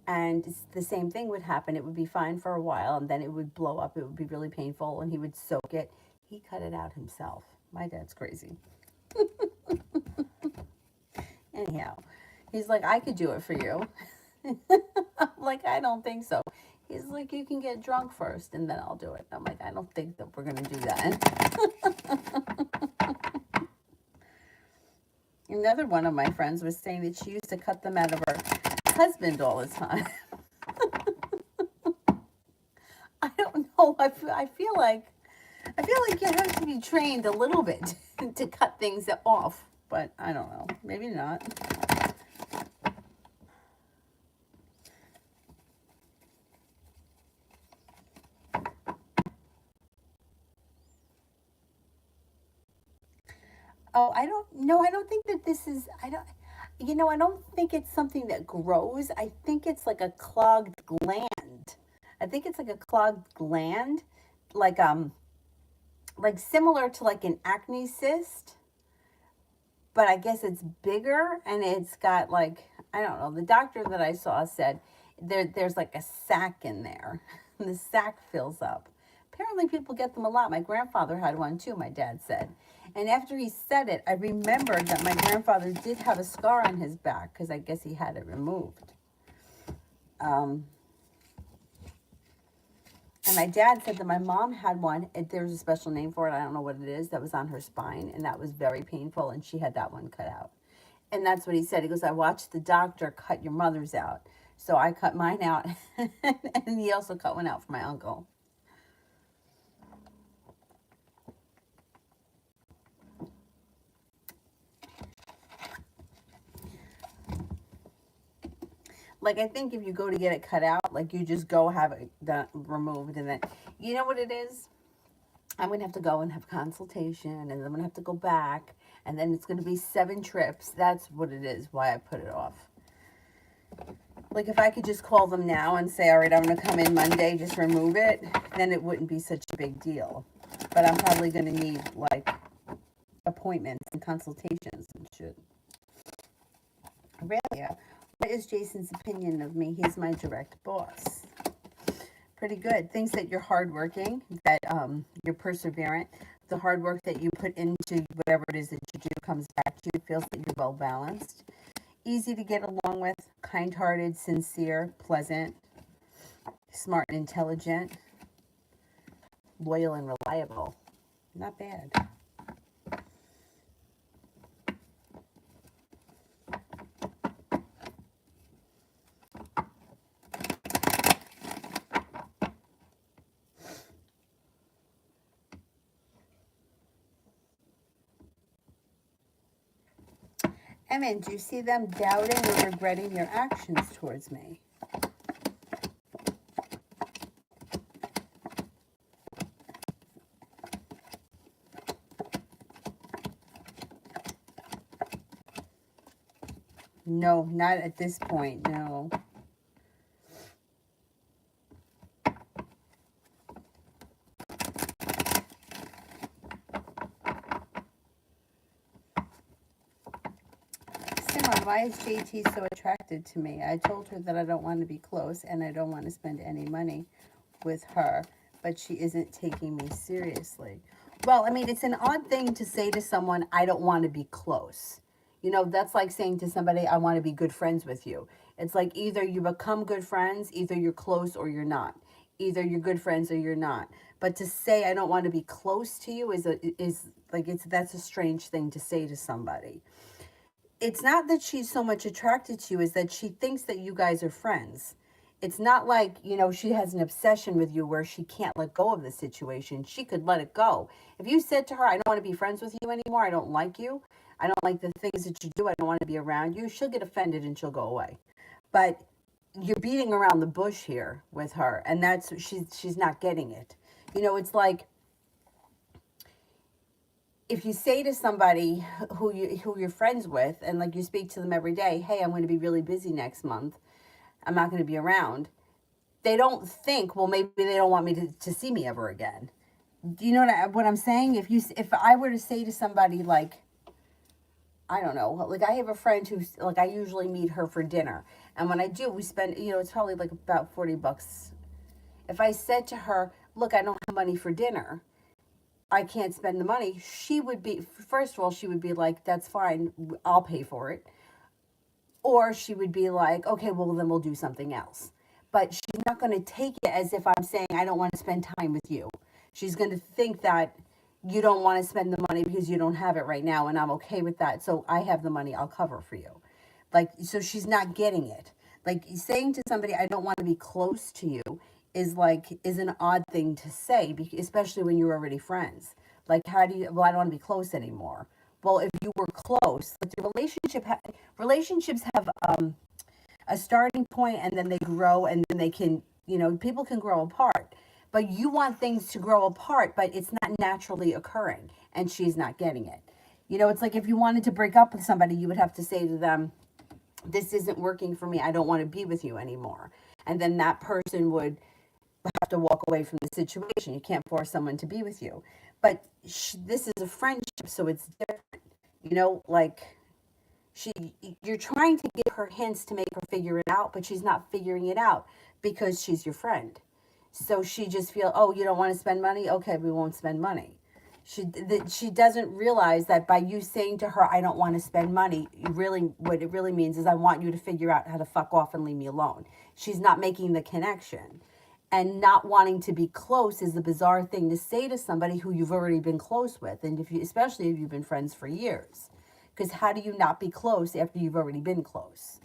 And the same thing would happen. It would be fine for a while, and then it would blow up. It would be really painful, and he would soak it. He cut it out himself. My dad's crazy. Anyhow, he's like, I could do it for you. I'm like, I don't think so. He's like, you can get drunk first, and then I'll do it. I'm like, I don't think that we're going to do that. Another one of my friends was saying that she used to cut them out of her husband all the time. I don't know. I feel like you have to be trained a little bit to cut things off, but I don't know. Maybe not. Oh, I don't think that this is, I don't think it's something that grows. I think it's like a clogged gland. I think it's like a clogged gland, like similar to like an acne cyst, but I guess it's bigger and it's got like, I don't know. The doctor that I saw said there's like a sac in there. And the sac fills up. Apparently people get them a lot. My grandfather had one too, my dad said. And after he said it, I remembered that my grandfather did have a scar on his back because I guess he had it removed. And my dad said that my mom had one. There's a special name for it. I don't know what it is. That was on her spine, and that was very painful. And she had that one cut out. And that's what he said. He goes, I watched the doctor cut your mother's out. So I cut mine out. And he also cut one out for my uncle. Like, I think if you go to get it cut out, like, you just go have it removed. And then, you know what it is? I'm going to have to go and have a consultation. And then I'm going to have to go back. And then it's going to be 7 trips. That's what it is, why I put it off. Like, if I could just call them now and say, all right, I'm going to come in Monday, just remove it, then it wouldn't be such a big deal. But I'm probably going to need, like, appointments and consultations and shit. Aurelia, what is Jason's opinion of me? He's my direct boss. Pretty good. Thinks that you're hardworking, that you're perseverant. The hard work that you put into whatever it is that you do comes back to you. Feels that you're well balanced. Easy to get along with, kind-hearted, sincere, pleasant, smart and intelligent, loyal and reliable. Not bad. Emin, do you see them doubting or regretting your actions towards me? No, not at this point, no. Why is JT so attracted to me? I told her that I don't want to be close and I don't want to spend any money with her, but she isn't taking me seriously. Well, I mean, it's an odd thing to say to someone, I don't want to be close. You know, that's like saying to somebody, I want to be good friends with you. It's like either you become good friends, either you're close or you're not. Either you're good friends or you're not. But to say I don't want to be close to you that's a strange thing to say to somebody. It's not that she's so much attracted to you, is that she thinks that you guys are friends. It's not like, you know, she has an obsession with you where she can't let go of the situation. She could let it go. If you said to her, I don't want to be friends with you anymore, I don't like you, I don't like the things that you do, I don't want to be around you, she'll get offended and she'll go away. But you're beating around the bush here with her, and that's, she's not getting it. You know, it's like, if you say to somebody who you're friends with, and like you speak to them every day, hey, I'm going to be really busy next month, I'm not going to be around, they don't think, well, maybe they don't want me to see me ever again. Do you know what I'm saying? If I were to say to somebody, like, I don't know, like, I have a friend who's, like, I usually meet her for dinner, and when I do, we spend, you know, it's probably like about $40. If I said to her, look, I don't have money for dinner, I can't spend the money, she would be, first of all, she would be like, that's fine, I'll pay for it. Or she would be like, okay, well, then we'll do something else. But she's not going to take it as if I'm saying, I don't want to spend time with you. She's going to think that you don't want to spend the money because you don't have it right now, and I'm okay with that. So I have the money, I'll cover for you. Like, so she's not getting it. Like, saying to somebody, I don't want to be close to you, is an odd thing to say, especially when you're already friends. Like, how do you, well, I don't want to be close anymore. Well, if you were close, like, the relationships have a starting point, and then they grow, and then they can, you know, people can grow apart. But you want things to grow apart, but it's not naturally occurring, and she's not getting it. You know, it's like if you wanted to break up with somebody, you would have to say to them, this isn't working for me, I don't want to be with you anymore. And then that person would have to walk away from the situation. You can't force someone to be with you. But this is a friendship, so it's different. You know, like, you're trying to give her hints to make her figure it out, but she's not figuring it out because she's your friend. So she just feels, oh, you don't want to spend money? Okay, we won't spend money. She doesn't realize that by you saying to her, I don't want to spend money, what it really means is I want you to figure out how to fuck off and leave me alone. She's not making the connection. And not wanting to be close is a bizarre thing to say to somebody who you've already been close with. And if you, especially if you've been friends for years, because how do you not be close after you've already been close?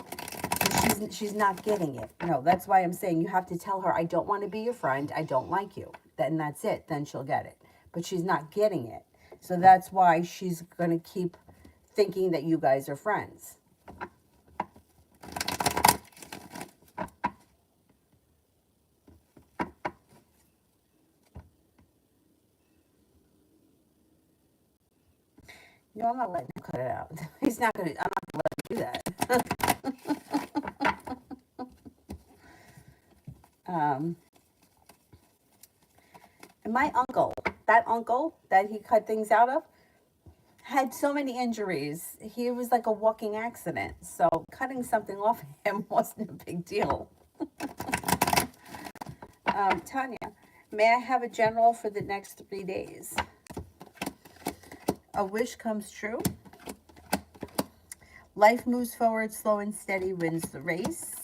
She's not getting it. No, that's why I'm saying you have to tell her, I don't want to be your friend. I don't like you. Then that's it. Then she'll get it. But she's not getting it. So that's why she's going to keep thinking that you guys are friends. No, I'm not letting him cut it out. He's not going to, I'm not going to let him do that. And my uncle, that uncle that he cut things out of, had so many injuries. He was like a walking accident. So cutting something off him wasn't a big deal. Tanya, may I have a general for the next 3 days? A wish comes true. Life moves forward, slow and steady wins the race.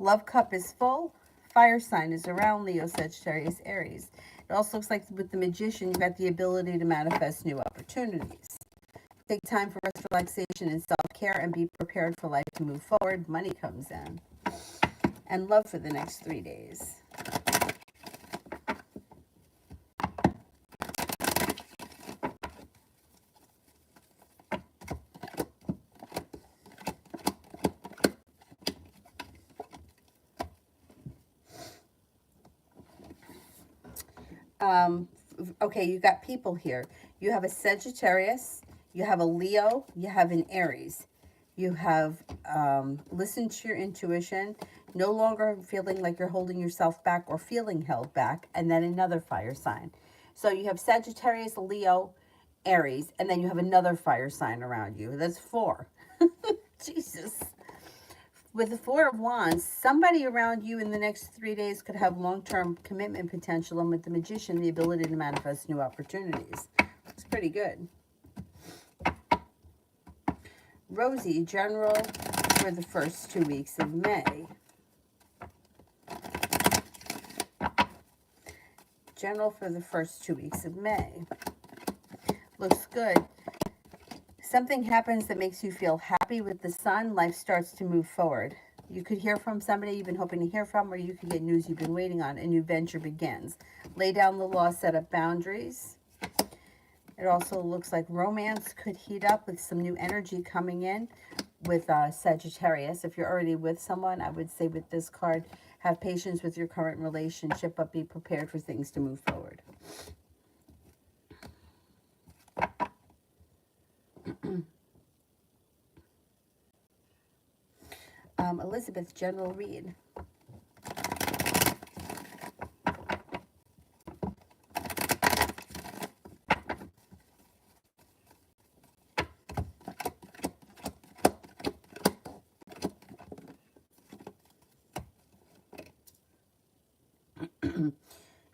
Love cup is full. Fire sign is around, Leo, Sagittarius, Aries. It also looks like with the Magician, you've got the ability to manifest new opportunities. Take time for rest, relaxation, and self-care, and be prepared for life to move forward. Money comes in. And love for the next 3 days. Okay, you got people here. You have a Sagittarius, you have a Leo, you have an Aries. You have listened to your intuition, no longer feeling like you're holding yourself back or feeling held back, and then another fire sign. So you have Sagittarius, Leo, Aries, and then you have another fire sign around you. That's 4. Jesus. With the 4 of Wands, somebody around you in the next 3 days could have long-term commitment potential, and with the Magician, the ability to manifest new opportunities. It's pretty good. Rosie, general for the first 2 weeks of May. General for the first 2 weeks of May. Looks good. Something happens that makes you feel happy with the sun. Life starts to move forward. You could hear from somebody you've been hoping to hear from, or you could get news you've been waiting on. A new venture begins. Lay down the law, set up boundaries. It also looks like romance could heat up with some new energy coming in with Sagittarius. If you're already with someone, I would say with this card, have patience with your current relationship, but be prepared for things to move forward. Elizabeth, general read.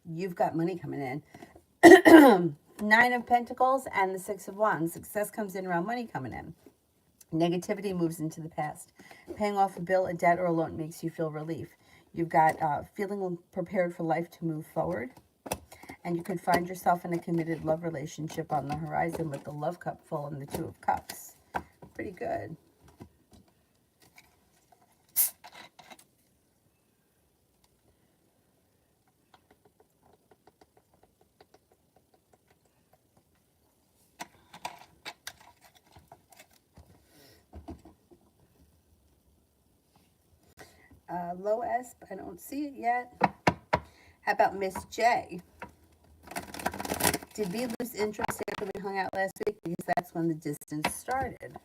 You've got money coming in. 9 of Pentacles and the 6 of Wands. Success comes in around money coming in. Negativity moves into the past. Paying off a bill, a debt, or a loan makes you feel relief. You've got feeling prepared for life to move forward. And you could find yourself in a committed love relationship on the horizon with the love cup full and the 2 of Cups. Pretty good. Lois, I don't see it yet. How about Miss J? Did we lose interest after we hung out last week? Because that's when the distance started.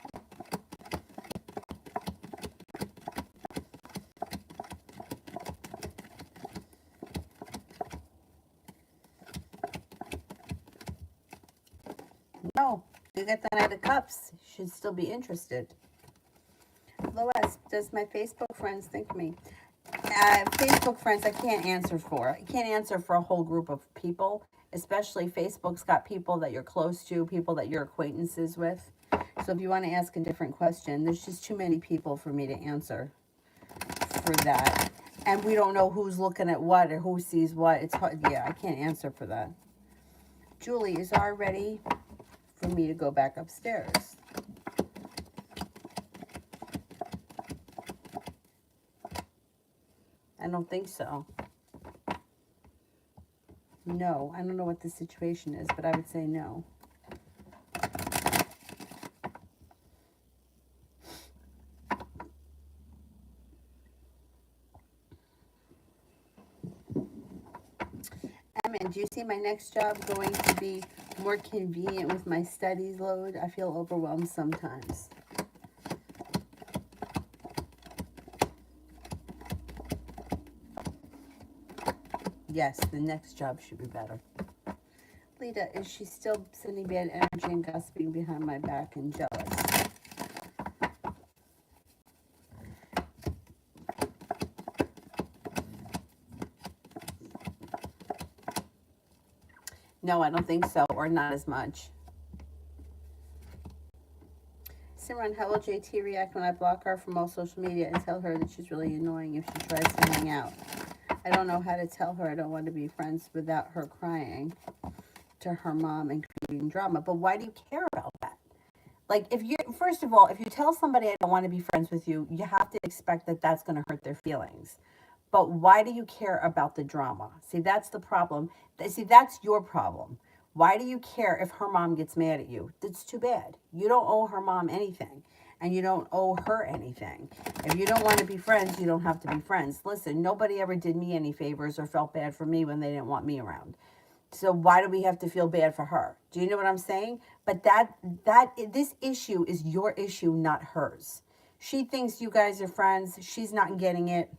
No, you got that out of Cups. You should still be interested. Lois, does my Facebook friends think me? Facebook friends, I can't answer for. I can't answer for a whole group of people, especially Facebook's got people that you're close to, people that you're acquaintances with. So if you want to ask a different question, there's just too many people for me to answer for that. And we don't know who's looking at what or who sees what. It's hard. Yeah, I can't answer for that. Julie, is R ready for me to go back upstairs? I don't think so. No, I don't know what the situation is, but I would say no. Emin, do you see my next job going to be more convenient with my studies load? I feel overwhelmed sometimes. Yes, the next job should be better. Lita, is she still sending bad energy and gossiping behind my back and jealous? No, I don't think so, or not as much. Simran, how will JT react when I block her from all social media and tell her that she's really annoying if she tries to hang out? I don't know how to tell her I don't want to be friends without her crying to her mom and creating drama. But why do you care about that? Like, if you, first of all, if you tell somebody I don't want to be friends with you, you have to expect that that's going to hurt their feelings. But why do you care about the drama? See, that's the problem. See, that's your problem. Why do you care if her mom gets mad at you? That's too bad. You don't owe her mom anything, and you don't owe her anything. If you don't want to be friends, you don't have to be friends. Listen, nobody ever did me any favors or felt bad for me when they didn't want me around. So why do we have to feel bad for her? Do you know what I'm saying? But this issue is your issue, not hers. She thinks you guys are friends. She's not getting it.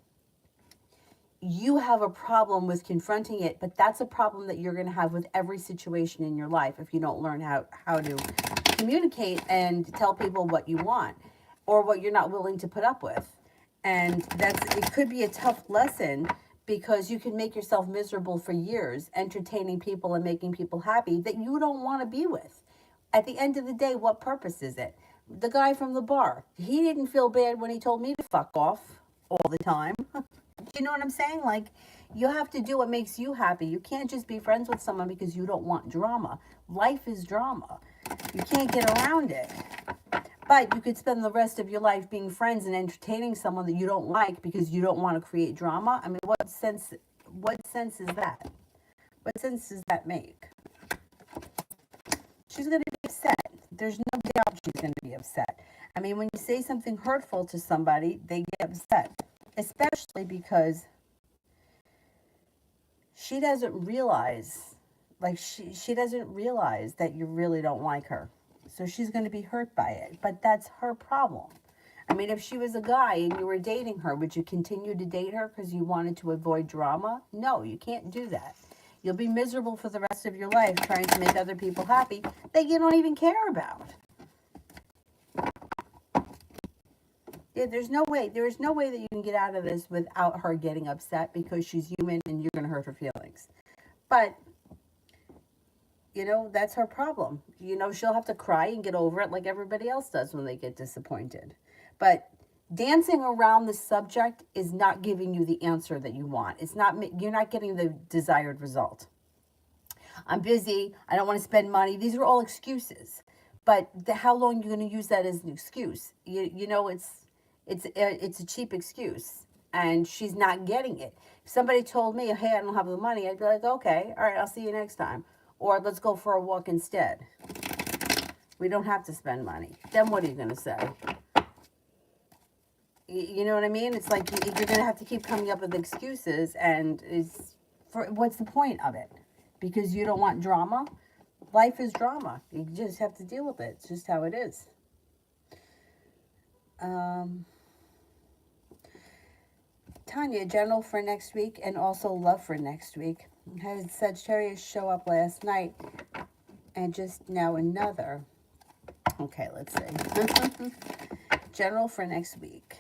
You have a problem with confronting it, but that's a problem that you're going to have with every situation in your life if you don't learn how to communicate and tell people what you want or what you're not willing to put up with. And it could be a tough lesson because you can make yourself miserable for years entertaining people and making people happy that you don't want to be with. At the end of the day, what purpose is it? The guy from the bar, he didn't feel bad when he told me to fuck off all the time. Do you know what I'm saying? Like, you have to do what makes you happy. You can't just be friends with someone because you don't want drama. Life is drama. You can't get around it. But you could spend the rest of your life being friends and entertaining someone that you don't like because you don't want to create drama. I mean, what sense is that? What sense does that make? She's going to be upset. There's no doubt she's going to be upset. I mean, when you say something hurtful to somebody, they get upset. Especially because she doesn't realize, like she doesn't realize that you really don't like her. So she's going to be hurt by it. But that's her problem. I mean, if she was a guy and you were dating her, would you continue to date her because you wanted to avoid drama? No, you can't do that. You'll be miserable for the rest of your life trying to make other people happy that you don't even care about. Yeah, there is no way that you can get out of this without her getting upset because she's human and you're going to hurt her feelings. But, you know, that's her problem. You know, she'll have to cry and get over it like everybody else does when they get disappointed. But dancing around the subject is not giving you the answer that you want. You're not getting the desired result. I'm busy. I don't want to spend money. These are all excuses. But how long are you going to use that as an excuse? You know, it's a cheap excuse, and she's not getting it. If somebody told me, hey, I don't have the money, I'd be like, okay, all right, I'll see you next time. Or let's go for a walk instead. We don't have to spend money. Then what are you going to say? You know what I mean? It's like you're going to have to keep coming up with excuses, and what's the point of it? Because you don't want drama? Life is drama. You just have to deal with it. It's just how it is. Tanya, general for next week and also love for next week. Had Sagittarius show up last night and just now another. Okay, let's see. General for next week.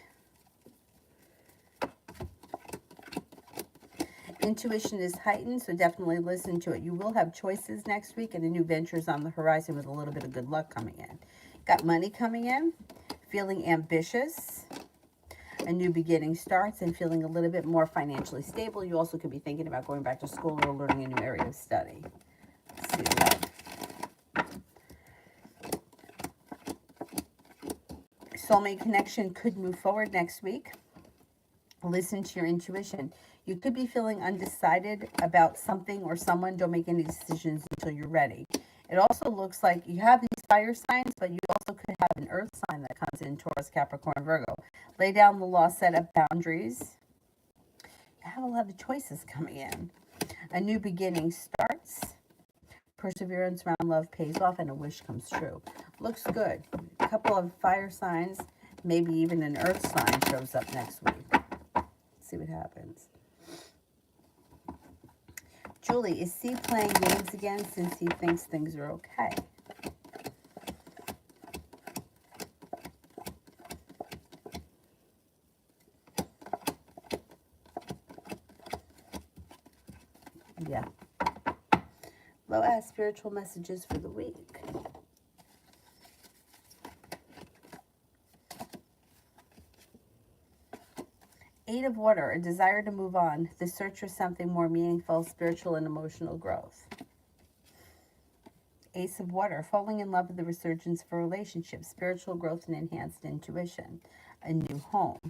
Intuition is heightened, so definitely listen to it. You will have choices next week and a new ventures on the horizon with a little bit of good luck coming in. Got money coming in. Feeling ambitious. A new beginning starts and feeling a little bit more financially stable. You also could be thinking about going back to school or learning a new area of study. Let's see love. Soulmate connection could move forward next week. Listen to your intuition. You could be feeling undecided about something or someone. Don't make any decisions until you're ready. It also looks like you have these fire signs, but you also could have an earth sign that comes in: Taurus, Capricorn, Virgo. Lay down the law, set up boundaries. You have a lot of choices coming in. A new beginning starts. Perseverance around love pays off, and a wish comes true. Looks good. A couple of fire signs, maybe even an earth sign shows up next week. See what happens. Julie, is C playing games again since he thinks things are okay? Yeah. Low ask spiritual messages for the week. Eight of Water, a desire to move on, the search for something more meaningful, spiritual, and emotional growth. Ace of Water, falling in love with the resurgence of a relationship, spiritual growth, and enhanced intuition. A new home.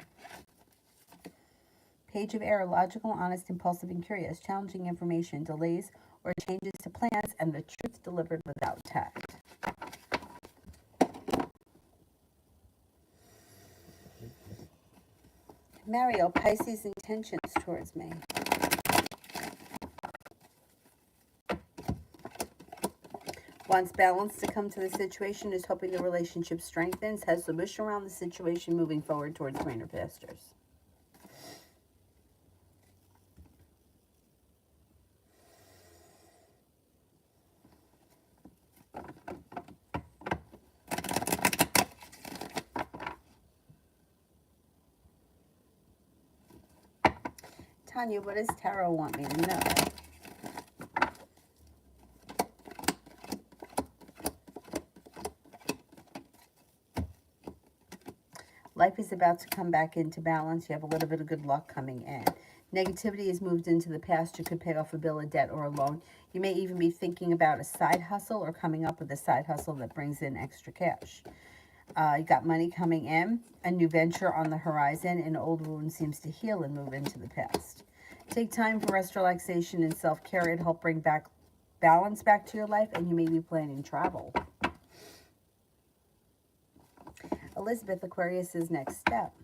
Page of Air, logical, honest, impulsive, and curious, challenging information, delays or changes to plans, and the truth delivered without tact. Mario, Pisces intentions towards me. Wants balance to come to the situation, is hoping the relationship strengthens, has the wish around the situation, moving forward towards greener pastures. Tanya, what does Tarot want me to know? Life is about to come back into balance. You have a little bit of good luck coming in. Negativity is moved into the past. You could pay off a bill, a debt, or a loan. You may even be thinking about a side hustle or coming up with a side hustle that brings in extra cash. You got money coming in, a new venture on the horizon, an old wound seems to heal and move into the past. Take time for rest, relaxation, and self-care. It'll help bring back balance back to your life, and you may be planning travel. Elizabeth, Aquarius's next step.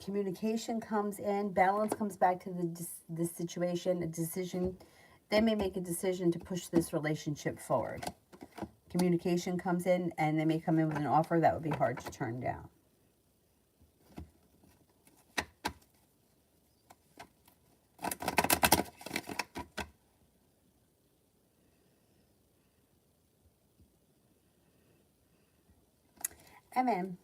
Communication comes in, balance comes back to the situation, a decision. They may make a decision to push this relationship forward. Communication comes in, and they may come in with an offer that would be hard to turn down. MM.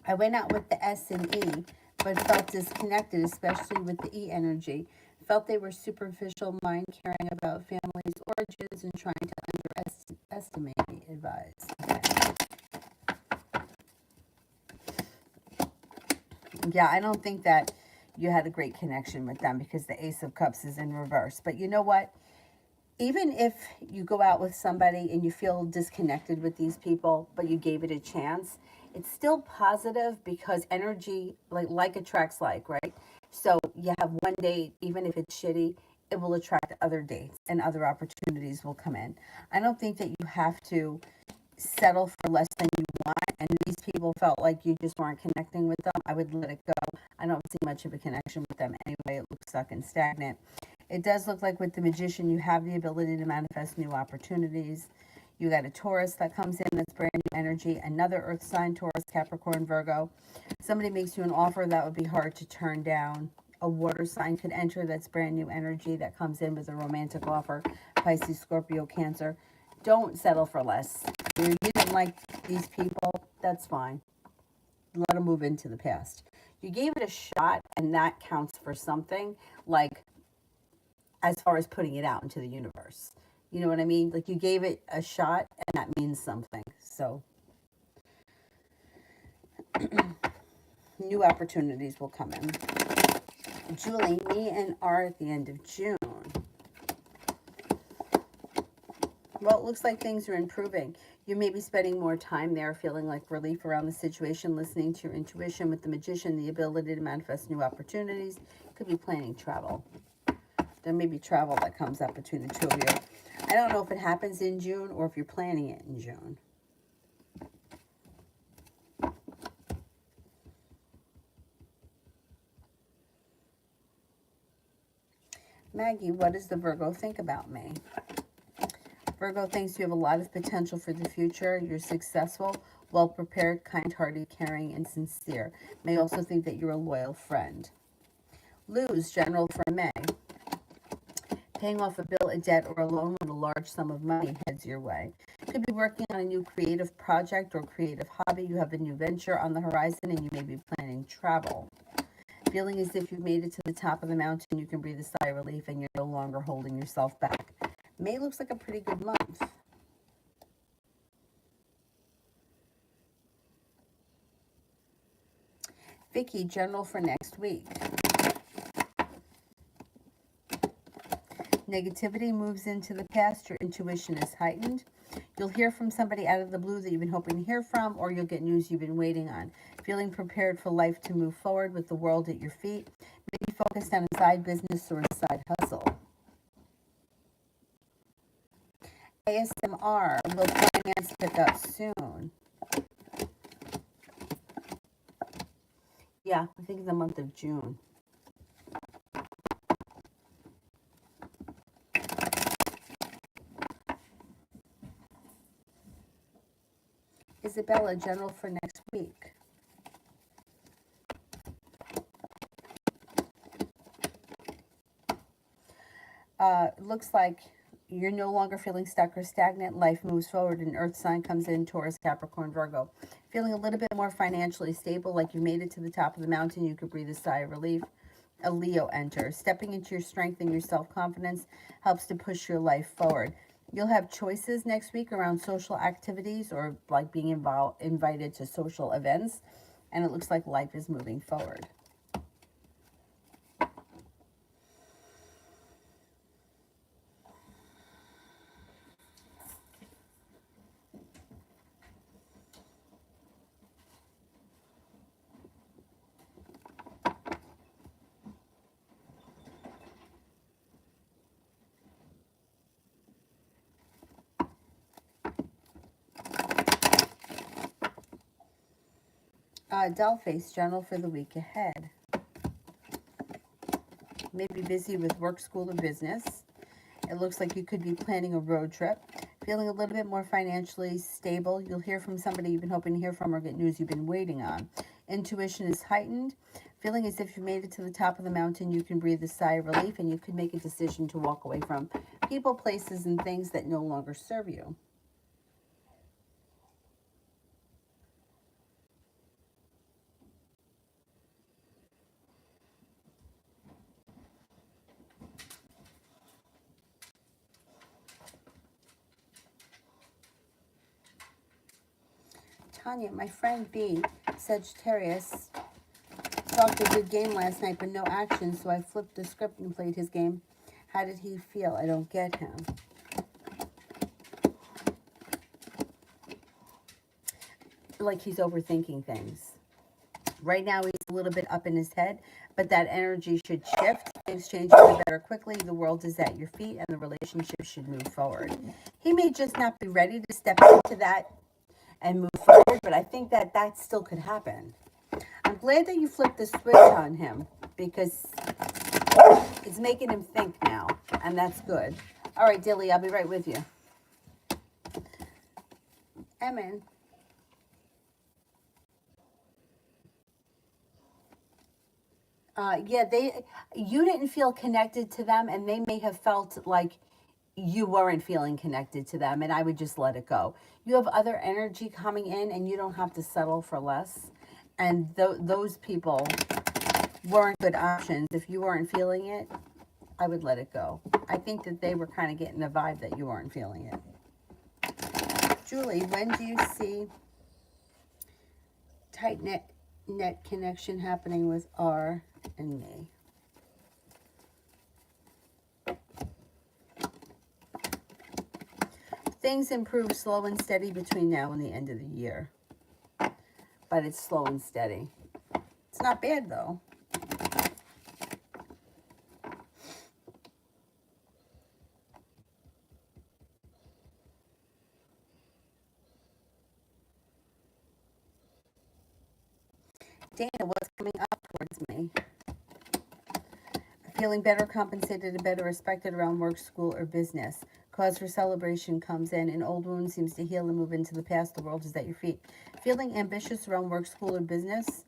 I went out with the S and E, but felt disconnected, especially with the E energy. Felt they were superficial, mind caring about family's origins and trying to underestimate me, advised. Okay. Yeah, I don't think that you had a great connection with them because the Ace of Cups is in reverse. But you know what? Even if you go out with somebody and you feel disconnected with these people, but you gave it a chance, it's still positive because energy, like attracts like, right? So you have one date, even if it's shitty, it will attract other dates and other opportunities will come in. I don't think that you have to settle for less than you want, and these people felt like you just weren't connecting with them. I would let it go. I don't see much of a connection with them anyway. It looks stuck and stagnant. It does look like with the Magician, you have the ability to manifest new opportunities. You got a Taurus that comes in, that's brand new energy. Another Earth sign, Taurus, Capricorn, Virgo. Somebody makes you an offer that would be hard to turn down. A water sign could enter, that's brand new energy that comes in with a romantic offer. Pisces, Scorpio, Cancer. Don't settle for less. You didn't like these people, that's fine. Let them move into the past. You gave it a shot, and that counts for something, like as far as putting it out into the universe. You know what I mean? Like you gave it a shot, and that means something. So new opportunities will come in. Julie, me and R at the end of June. Well, it looks like things are improving. You may be spending more time there, feeling like relief around the situation, listening to your intuition. With the Magician, the ability to manifest new opportunities. Could be planning travel. There may be travel that comes up between the two of you. I don't know if it happens in June or if you're planning it in June. Maggie, what does the Virgo think about me? Virgo thinks you have a lot of potential for the future. You're successful, well-prepared, kind-hearted, caring, and sincere. May also think that you're a loyal friend. Luz, general for May. Paying off a bill, a debt, or a loan when a large sum of money heads your way. Could be working on a new creative project or creative hobby. You have a new venture on the horizon, and you may be planning travel. Feeling as if you've made it to the top of the mountain, you can breathe a sigh of relief, and you're no longer holding yourself back. May looks like a pretty good month. Vicky, general for next week. Negativity moves into the past. Your intuition is heightened. You'll hear from somebody out of the blue that you've been hoping to hear from, or you'll get news you've been waiting on. Feeling prepared for life to move forward with the world at your feet. Maybe focused on a side business or a side hustle. ASMR, will finance pick up soon? Yeah, I think the month of June. Isabella, general for next week. Looks like you're no longer feeling stuck or stagnant. Life moves forward. An earth sign comes in, Taurus, Capricorn, Virgo. Feeling a little bit more financially stable, like you made it to the top of the mountain. You could breathe a sigh of relief. A Leo enters. Stepping into your strength and your self-confidence helps to push your life forward. You'll have choices next week around social activities or like being invited to social events. And it looks like life is moving forward. Dollface, general for the week ahead. Maybe busy with work, school, or business. It looks like you could be planning a road trip. Feeling a little bit more financially stable. You'll hear from somebody you've been hoping to hear from or get news you've been waiting on. Intuition is heightened. Feeling as if you made it to the top of the mountain, you can breathe a sigh of relief, and you could make a decision to walk away from people, places, and things that no longer serve you. Tanya, my friend B, Sagittarius, talked a good game last night, but no action, so I flipped the script and played his game. How did he feel? I don't get him. Like he's overthinking things. Right now, he's a little bit up in his head, but that energy should shift. Things change for the better quickly. The world is at your feet, and the relationship should move forward. He may just not be ready to step into that and move forward, but I think that that still could happen. I'm glad that you flipped the switch on him because it's making him think now, and that's good. All right, Dilly, I'll be right with you. Emin. Yeah, you didn't feel connected to them, and they may have felt like you weren't feeling connected to them, and I would just let it go. You have other energy coming in, and you don't have to settle for less. And those people weren't good options. If you weren't feeling it, I would let it go. I think that they were kind of getting a vibe that you weren't feeling it. Julie, when do you see tight net connection happening with R and me? Things improve slow and steady between now and the end of the year. But it's slow and steady. It's not bad, though. Dana, what's coming up towards me? Feeling better compensated and better respected around work, school, or business. Cause for celebration comes in. An old wound seems to heal and move into the past. The world is at your feet. Feeling ambitious around work, school, or business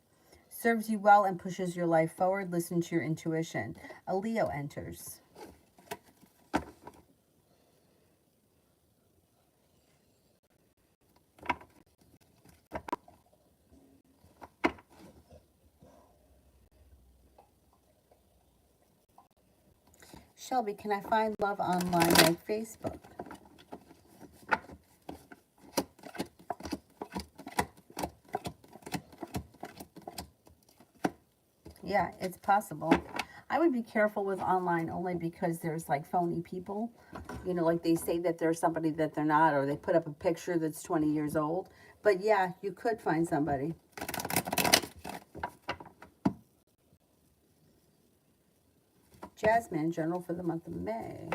serves you well and pushes your life forward. Listen to your intuition. A Leo enters. Shelby, can I find love online like Facebook? Yeah, it's possible. I would be careful with online only because there's like phony people. You know, like they say that they're somebody that they're not, or they put up a picture that's 20 years old. But yeah, you could find somebody. Jasmine, journal for the month of May.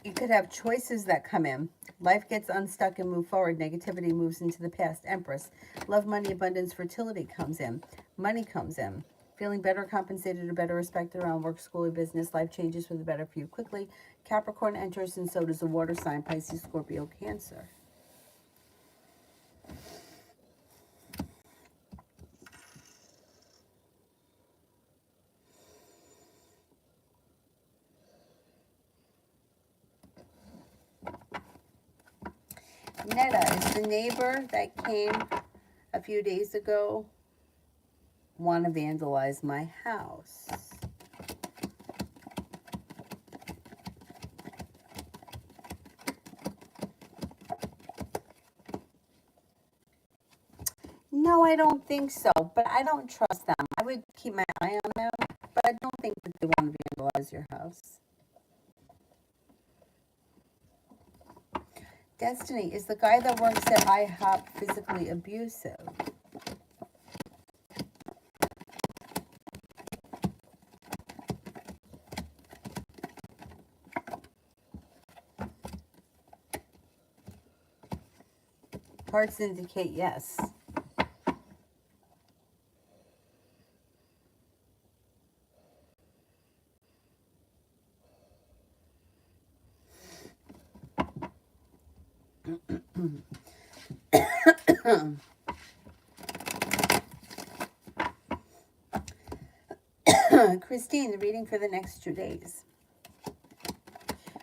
You could have choices that come in. Life gets unstuck and move forward. Negativity moves into the past. Empress. Love, money, abundance, fertility comes in. Money comes in. Feeling better compensated or better respected around work, school, or business. Life changes for the better for you quickly. Capricorn enters, and so does the water sign, Pisces, Scorpio, Cancer. Netta, is the neighbor that came a few days ago want to vandalize my house? No, I don't think so, but I don't trust them. I would keep my eye on them, but I don't think that they want to vandalize your house. Destiny, is the guy that works at IHOP physically abusive? Cards indicate yes. Christine, the reading for the next 2 days.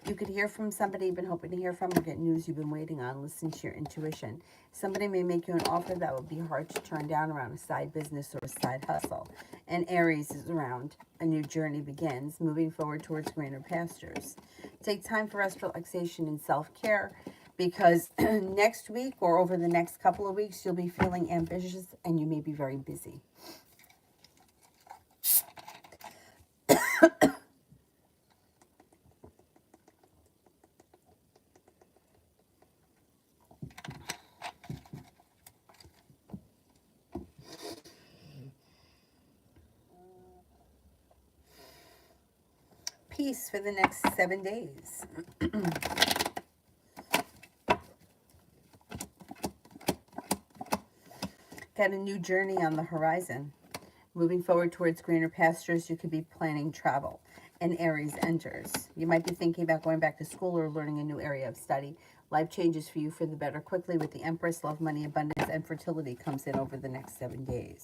You could hear from somebody you've been hoping to hear from, or get news you've been waiting on. Listen to your intuition. Somebody may make you an offer that would be hard to turn down around a side business or a side hustle. And Aries is around. A new journey begins, moving forward towards greener pastures. Take time for rest, relaxation, and self-care, because next week or over the next couple of weeks, you'll be feeling ambitious and you may be very busy. Peace for the next 7 days. Got a new journey on the horizon. Moving forward towards greener pastures, you could be planning travel. And Aries enters. You might be thinking about going back to school or learning a new area of study. Life changes for you for the better quickly with the Empress. Love, money, abundance, and fertility comes in over the next 7 days.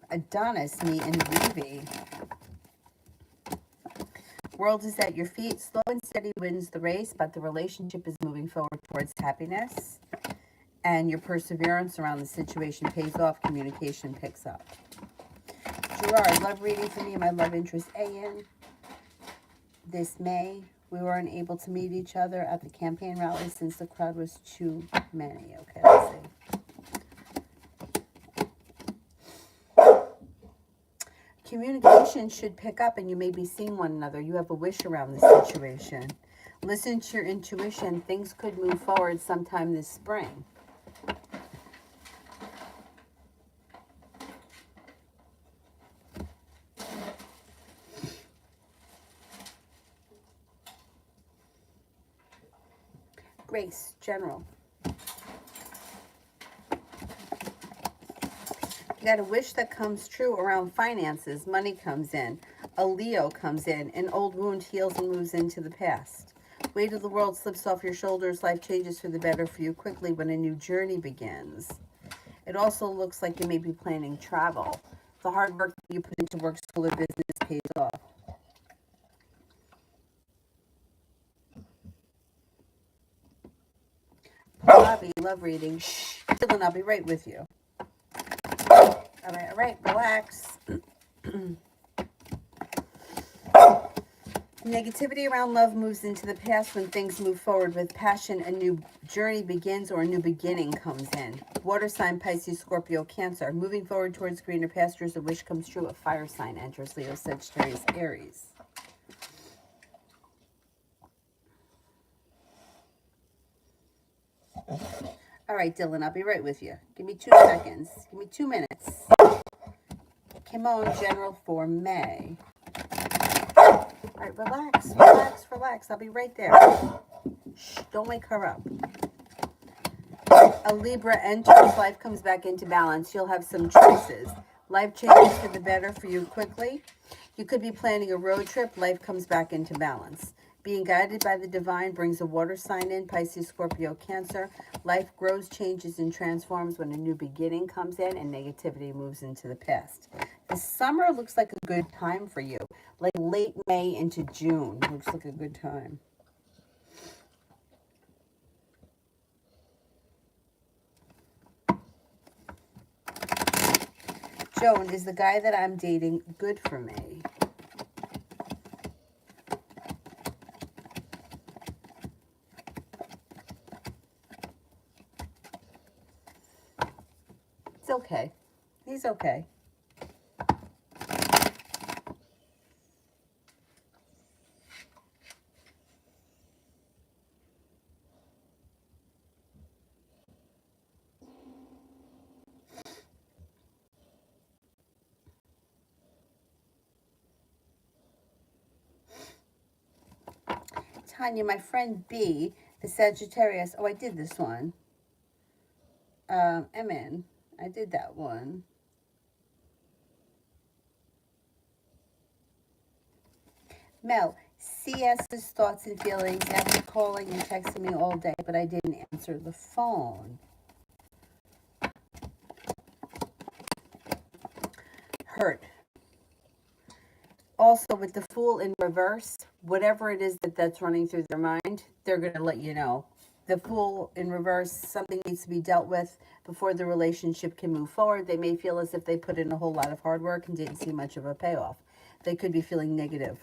Adonis, me, and Reeve. World is at your feet. Slow and steady wins the race, but the relationship is moving forward towards happiness. and your perseverance around the situation pays off. Communication picks up. Gerard, love reading for me and my love interest A.N. This May. We weren't able to meet each other at the campaign rally since the crowd was too many. Okay, let's see. Communication should pick up and you may be seeing one another. You have a wish around the situation. Listen to your intuition. Things could move forward sometime this spring. Grace, general. You got a wish that comes true around finances. Money comes in. A Leo comes in. An old wound heals and moves into the past. Weight of the world slips off your shoulders. Life changes for the better for you quickly when a new journey begins. It also looks like you may be planning travel. The hard work that you put into work, school, or business pays off. Bobby, love reading. Shh, Dylan, I'll be right with you. All right, relax. Negativity around love moves into the past. When things move forward with passion, a new journey begins or a new beginning comes in. Water sign, Pisces, Scorpio, Cancer. Moving forward towards greener pastures, a wish comes true. A fire sign enters. Leo, Sagittarius, Aries. All right, Dylan, I'll be right with you. Give me 2 seconds. Give me 2 minutes. Come on, General, for May. All right, relax, relax, relax. I'll be right there. Shh, don't wake her up. A Libra enters. Life comes back into balance. You'll have some choices. Life changes for the better for you quickly. You could be planning a road trip. Life comes back into balance. Being guided by the divine brings a water sign in, Pisces, Scorpio, Cancer. Life grows, changes, and transforms when a new beginning comes in and negativity moves into the past. The summer looks like a good time for you. Like late May into June looks like a good time. Joan, is the guy that I'm dating good for me? It's okay. He's okay. Tanya, my friend B, the Sagittarius. Oh, I did this one. Emin, I did that one. Mel, CS's thoughts and feelings after calling and texting me all day, but I didn't answer the phone. Hurt. Also, with the Fool in reverse, whatever it is that's running through their mind, they're going to let you know. The Fool in reverse, something needs to be dealt with before the relationship can move forward. They may feel as if they put in a whole lot of hard work and didn't see much of a payoff. They could be feeling negative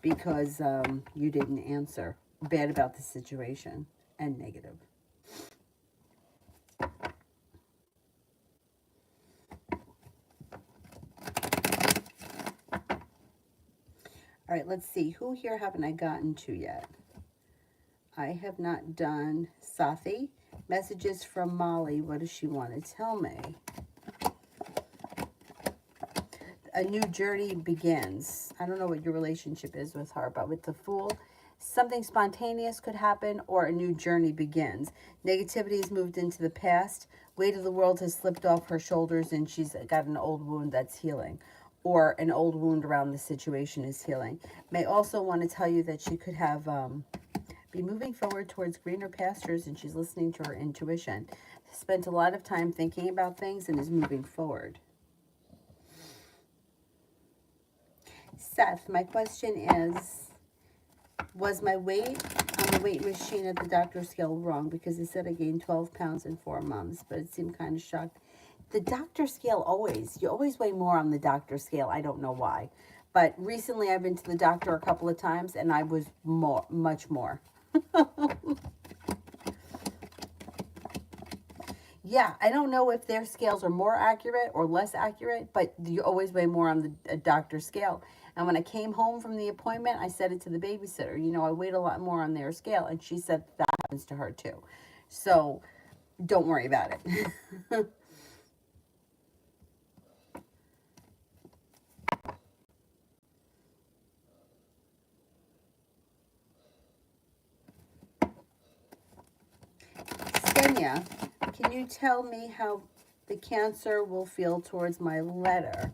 because you didn't answer. Bad about the situation and negative. All right, let's see. Who here haven't I gotten to yet? I have not done Sathi. Messages from Molly. What does she want to tell me? A new journey begins. I don't know what your relationship is with her, but with the Fool, something spontaneous could happen or a new journey begins. Negativity has moved into the past. Weight of the world has slipped off her shoulders and she's got an old wound that's healing. Or an old wound around the situation is healing. May also want to tell you that she could have be moving forward towards greener pastures and she's listening to her intuition. Spent a lot of time thinking about things and is moving forward. Seth, my question is, was my weight on the weight machine at the doctor's scale wrong because it said I gained 12 pounds in 4 months, but it seemed kind of shocked. The doctor scale you always weigh more on the doctor scale. I don't know why. But recently I've been to the doctor a couple of times and I was much more. Yeah, I don't know if their scales are more accurate or less accurate, but you always weigh more on the doctor's scale. And when I came home from the appointment, I said it to the babysitter. You know, I weighed a lot more on their scale, and she said that happens to her too. So don't worry about it. Kenya, can you tell me how the Cancer will feel towards my letter?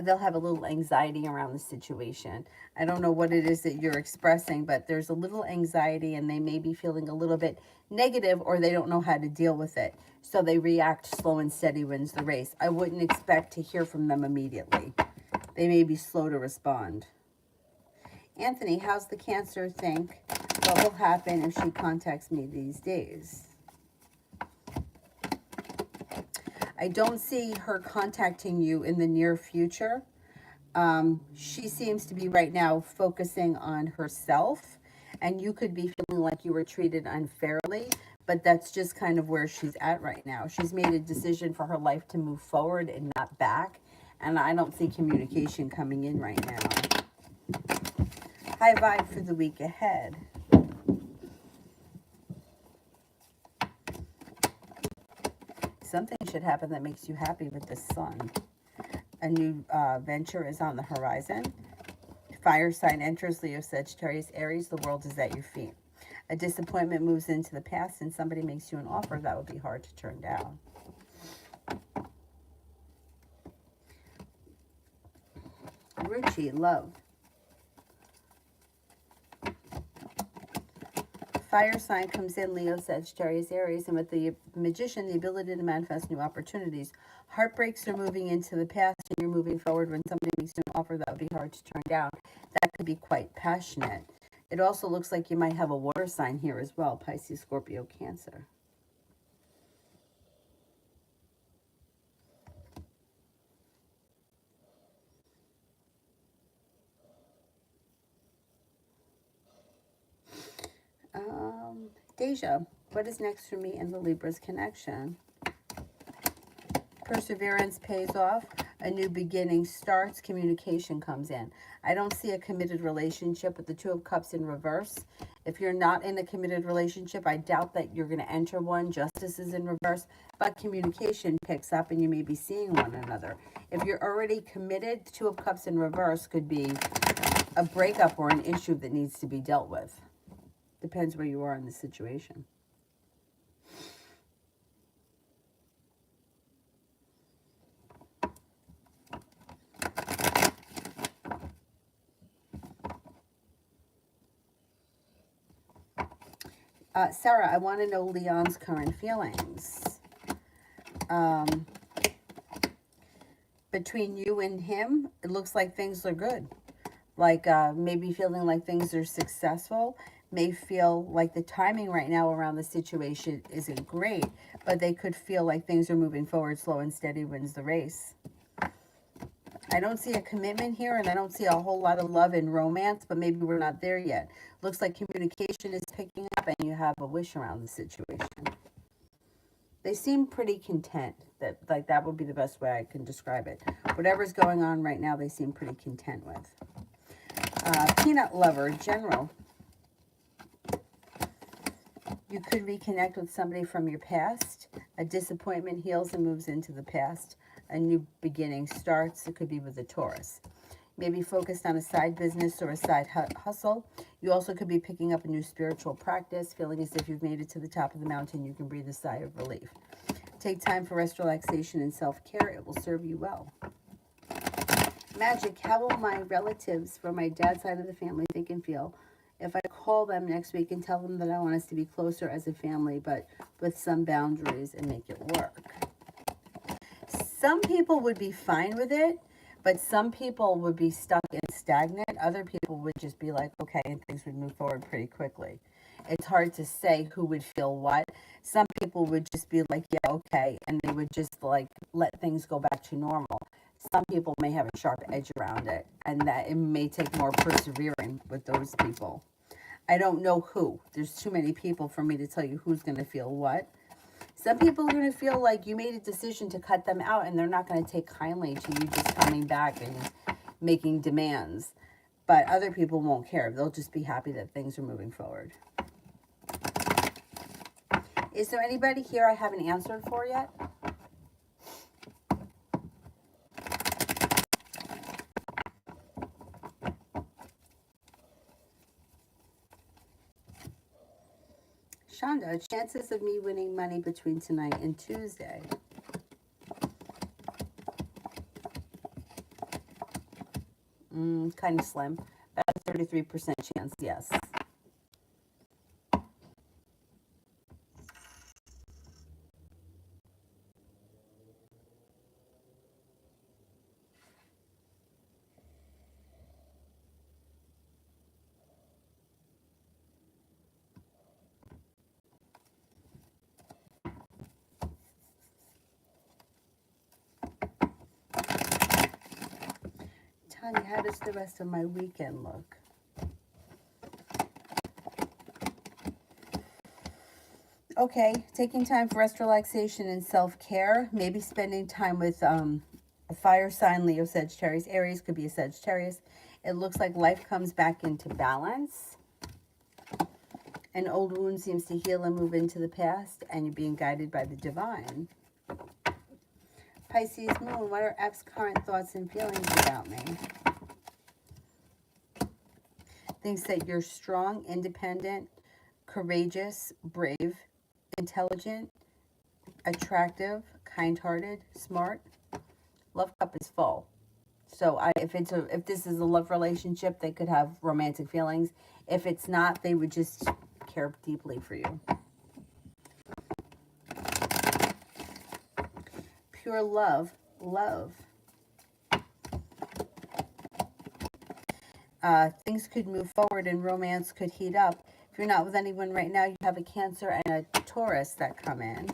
They'll have a little anxiety around the situation. I don't know what it is that you're expressing, but there's a little anxiety and they may be feeling a little bit negative or they don't know how to deal with it. So they react slow and steady wins the race. I wouldn't expect to hear from them immediately. They may be slow to respond. Anthony, how's the Cancer think? What will happen if she contacts me these days? I don't see her contacting you in the near future. She seems to be right now focusing on herself, and you could be feeling like you were treated unfairly, but that's just kind of where she's at right now. She's made a decision for her life to move forward and not back, and I don't see communication coming in right now. High vibe for the week ahead. Something should happen that makes you happy with the sun. A new venture is on the horizon. Fire sign enters Leo, Sagittarius, Aries. The world is at your feet. A disappointment moves into the past and somebody makes you an offer that would be hard to turn down. Ruchi, love. Fire sign comes in, Leo, Sagittarius, Aries, and with the Magician, the ability to manifest new opportunities. Heartbreaks are moving into the past, and you're moving forward. When somebody makes you an offer that would be hard to turn down, that could be quite passionate. It also looks like you might have a water sign here as well, Pisces, Scorpio, Cancer. Deja, what is next for me in the Libra's connection? Perseverance pays off. A new beginning starts. Communication comes in. I don't see a committed relationship with the Two of Cups in reverse. If you're not in a committed relationship, I doubt that you're going to enter one. Justice is in reverse, but communication picks up and you may be seeing one another. If you're already committed, Two of Cups in reverse could be a breakup or an issue that needs to be dealt with. Depends where you are in the situation. Sarah, I want to know Leon's current feelings. Between you and him, it looks like things are good. Like maybe feeling like things are successful. May feel like the timing right now around the situation isn't great, but they could feel like things are moving forward. Slow and steady wins the race. I don't see a commitment here, and I don't see a whole lot of love and romance, but maybe we're not there yet. Looks like communication is picking up, and you have a wish around the situation. They seem pretty content. That would be the best way I can describe it. Whatever's going on right now, they seem pretty content with. Peanut lover, general. You could reconnect with somebody from your past. A disappointment heals and moves into the past. A new beginning starts. It could be with a Taurus. Maybe focused on a side business or a side hustle. You also could be picking up a new spiritual practice, feeling as if you've made it to the top of the mountain. You can breathe a sigh of relief. Take time for rest, relaxation, and self-care. It will serve you well. Magic, how will my relatives from my dad's side of the family think and feel if I call them next week and tell them that I want us to be closer as a family, but with some boundaries and make it work? Some people would be fine with it, But some people would be stuck and stagnant. Other people would just be like, okay, and things would move forward pretty quickly. It's hard to say who would feel what. Some people would just be like, yeah, okay, and they would just like let things go back to normal. Some people may have a sharp edge around it, and that it may take more persevering with those people. I don't know who. There's too many people for me to tell you who's going to feel what. Some people are going to feel like you made a decision to cut them out and they're not going to take kindly to you just coming back and making demands. But other people won't care. They'll just be happy that things are moving forward. Is there anybody here I haven't answered for yet? Shonda, chances of me winning money between tonight and Tuesday. Kind of slim. About a 33% chance, yes. Tanya, how does the rest of my weekend look? Okay, taking time for rest, relaxation, and self-care. Maybe spending time with a fire sign, Leo, Sagittarius, Aries, could be a Sagittarius. It looks like life comes back into balance. An old wound seems to heal and move into the past, and you're being guided by the divine. Pisces moon, what are F's current thoughts and feelings about me? Thinks that you're strong, independent, courageous, brave, intelligent, attractive, kind-hearted, smart. Love cup is full. So if this is a love relationship, they could have romantic feelings. If it's not, they would just care deeply for you. Pure love. Things could move forward and romance could heat up. If you're not with anyone right now, you have a Cancer and a Taurus that come in.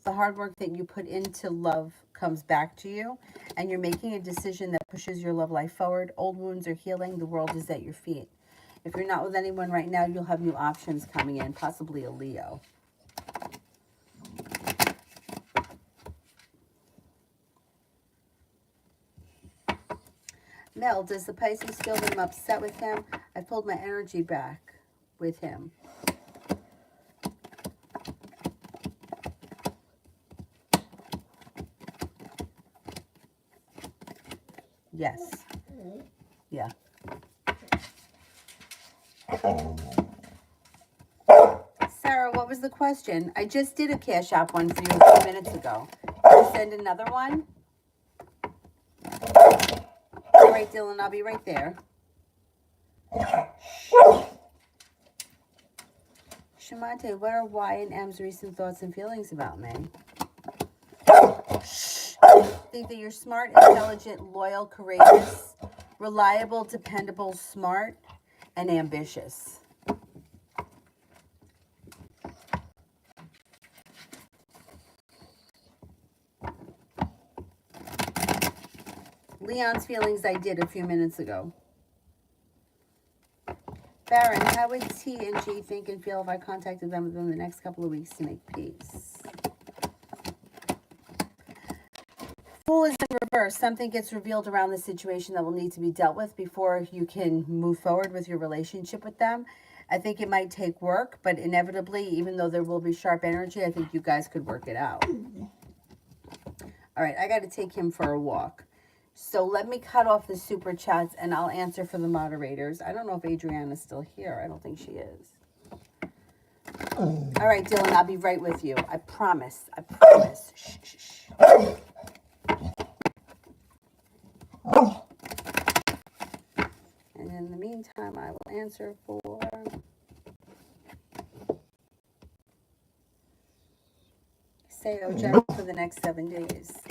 The hard work that you put into love comes back to you, and you're making a decision that pushes your love life forward. Old wounds are healing. The world is at your feet. If you're not with anyone right now, you'll have new options coming in, possibly a Leo. Mel, does the Pisces feel that I'm upset with him? I pulled my energy back with him. Yes. Yeah. Sarah, what was the question? I just did a Cash App one for you a few minutes ago. Can I send another one? All right, Dylan, I'll be right there. Shamante, what are Y and M's recent thoughts and feelings about me? Think that you're smart, intelligent, loyal, courageous, reliable, dependable, smart, and ambitious. Leon's feelings I did a few minutes ago. Baron, how would T and G think and feel if I contacted them within the next couple of weeks to make peace? Fool is in reverse. Something gets revealed around the situation that will need to be dealt with before you can move forward with your relationship with them. I think it might take work, but inevitably, even though there will be sharp energy, I think you guys could work it out. All right, I got to take him for a walk. So let me cut off the super chats and I'll answer for the moderators. I don't know if Adriana's still here. I don't think she is. All right, Dylan, I'll be right with you. I promise. I promise. Shh, shh, shh. And in the meantime, I will answer for Sayo Jeff for the next 7 days.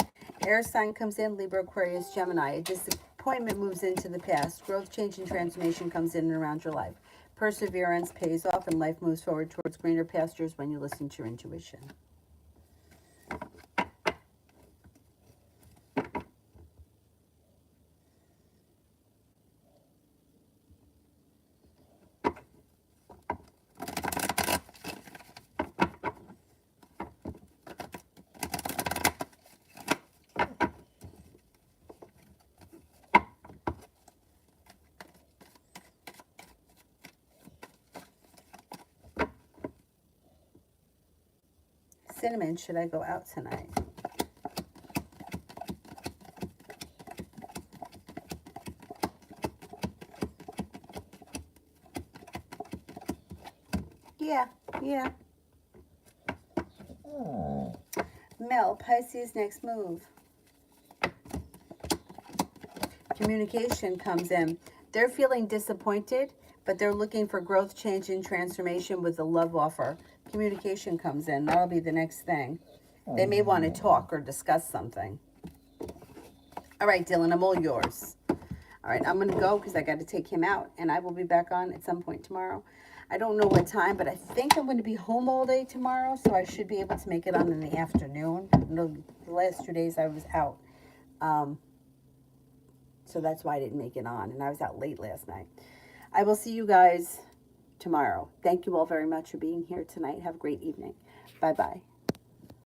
Air sign comes in, Libra, Aquarius, Gemini. A disappointment moves into the past. Growth, change, and transformation comes in and around your life. Perseverance pays off and life moves forward towards greener pastures when you listen to your intuition. Cinnamon, should I go out tonight? Yeah. Mel, Pisces, next move. Communication comes in. They're feeling disappointed, but they're looking for growth, change, and transformation with a love offer. Communication comes in. That'll be the next thing. They may want to talk or discuss something. All right, Dylan, I'm all yours. All right, I'm going to go because I got to take him out, and I will be back on at some point tomorrow. I don't know what time, but I think I'm going to be home all day tomorrow, so I should be able to make it on in the afternoon. The last 2 days I was out, so that's why I didn't make it on, and I was out late last night. I will see you guys tomorrow. Thank you all very much for being here tonight. Have a great evening. Bye-bye.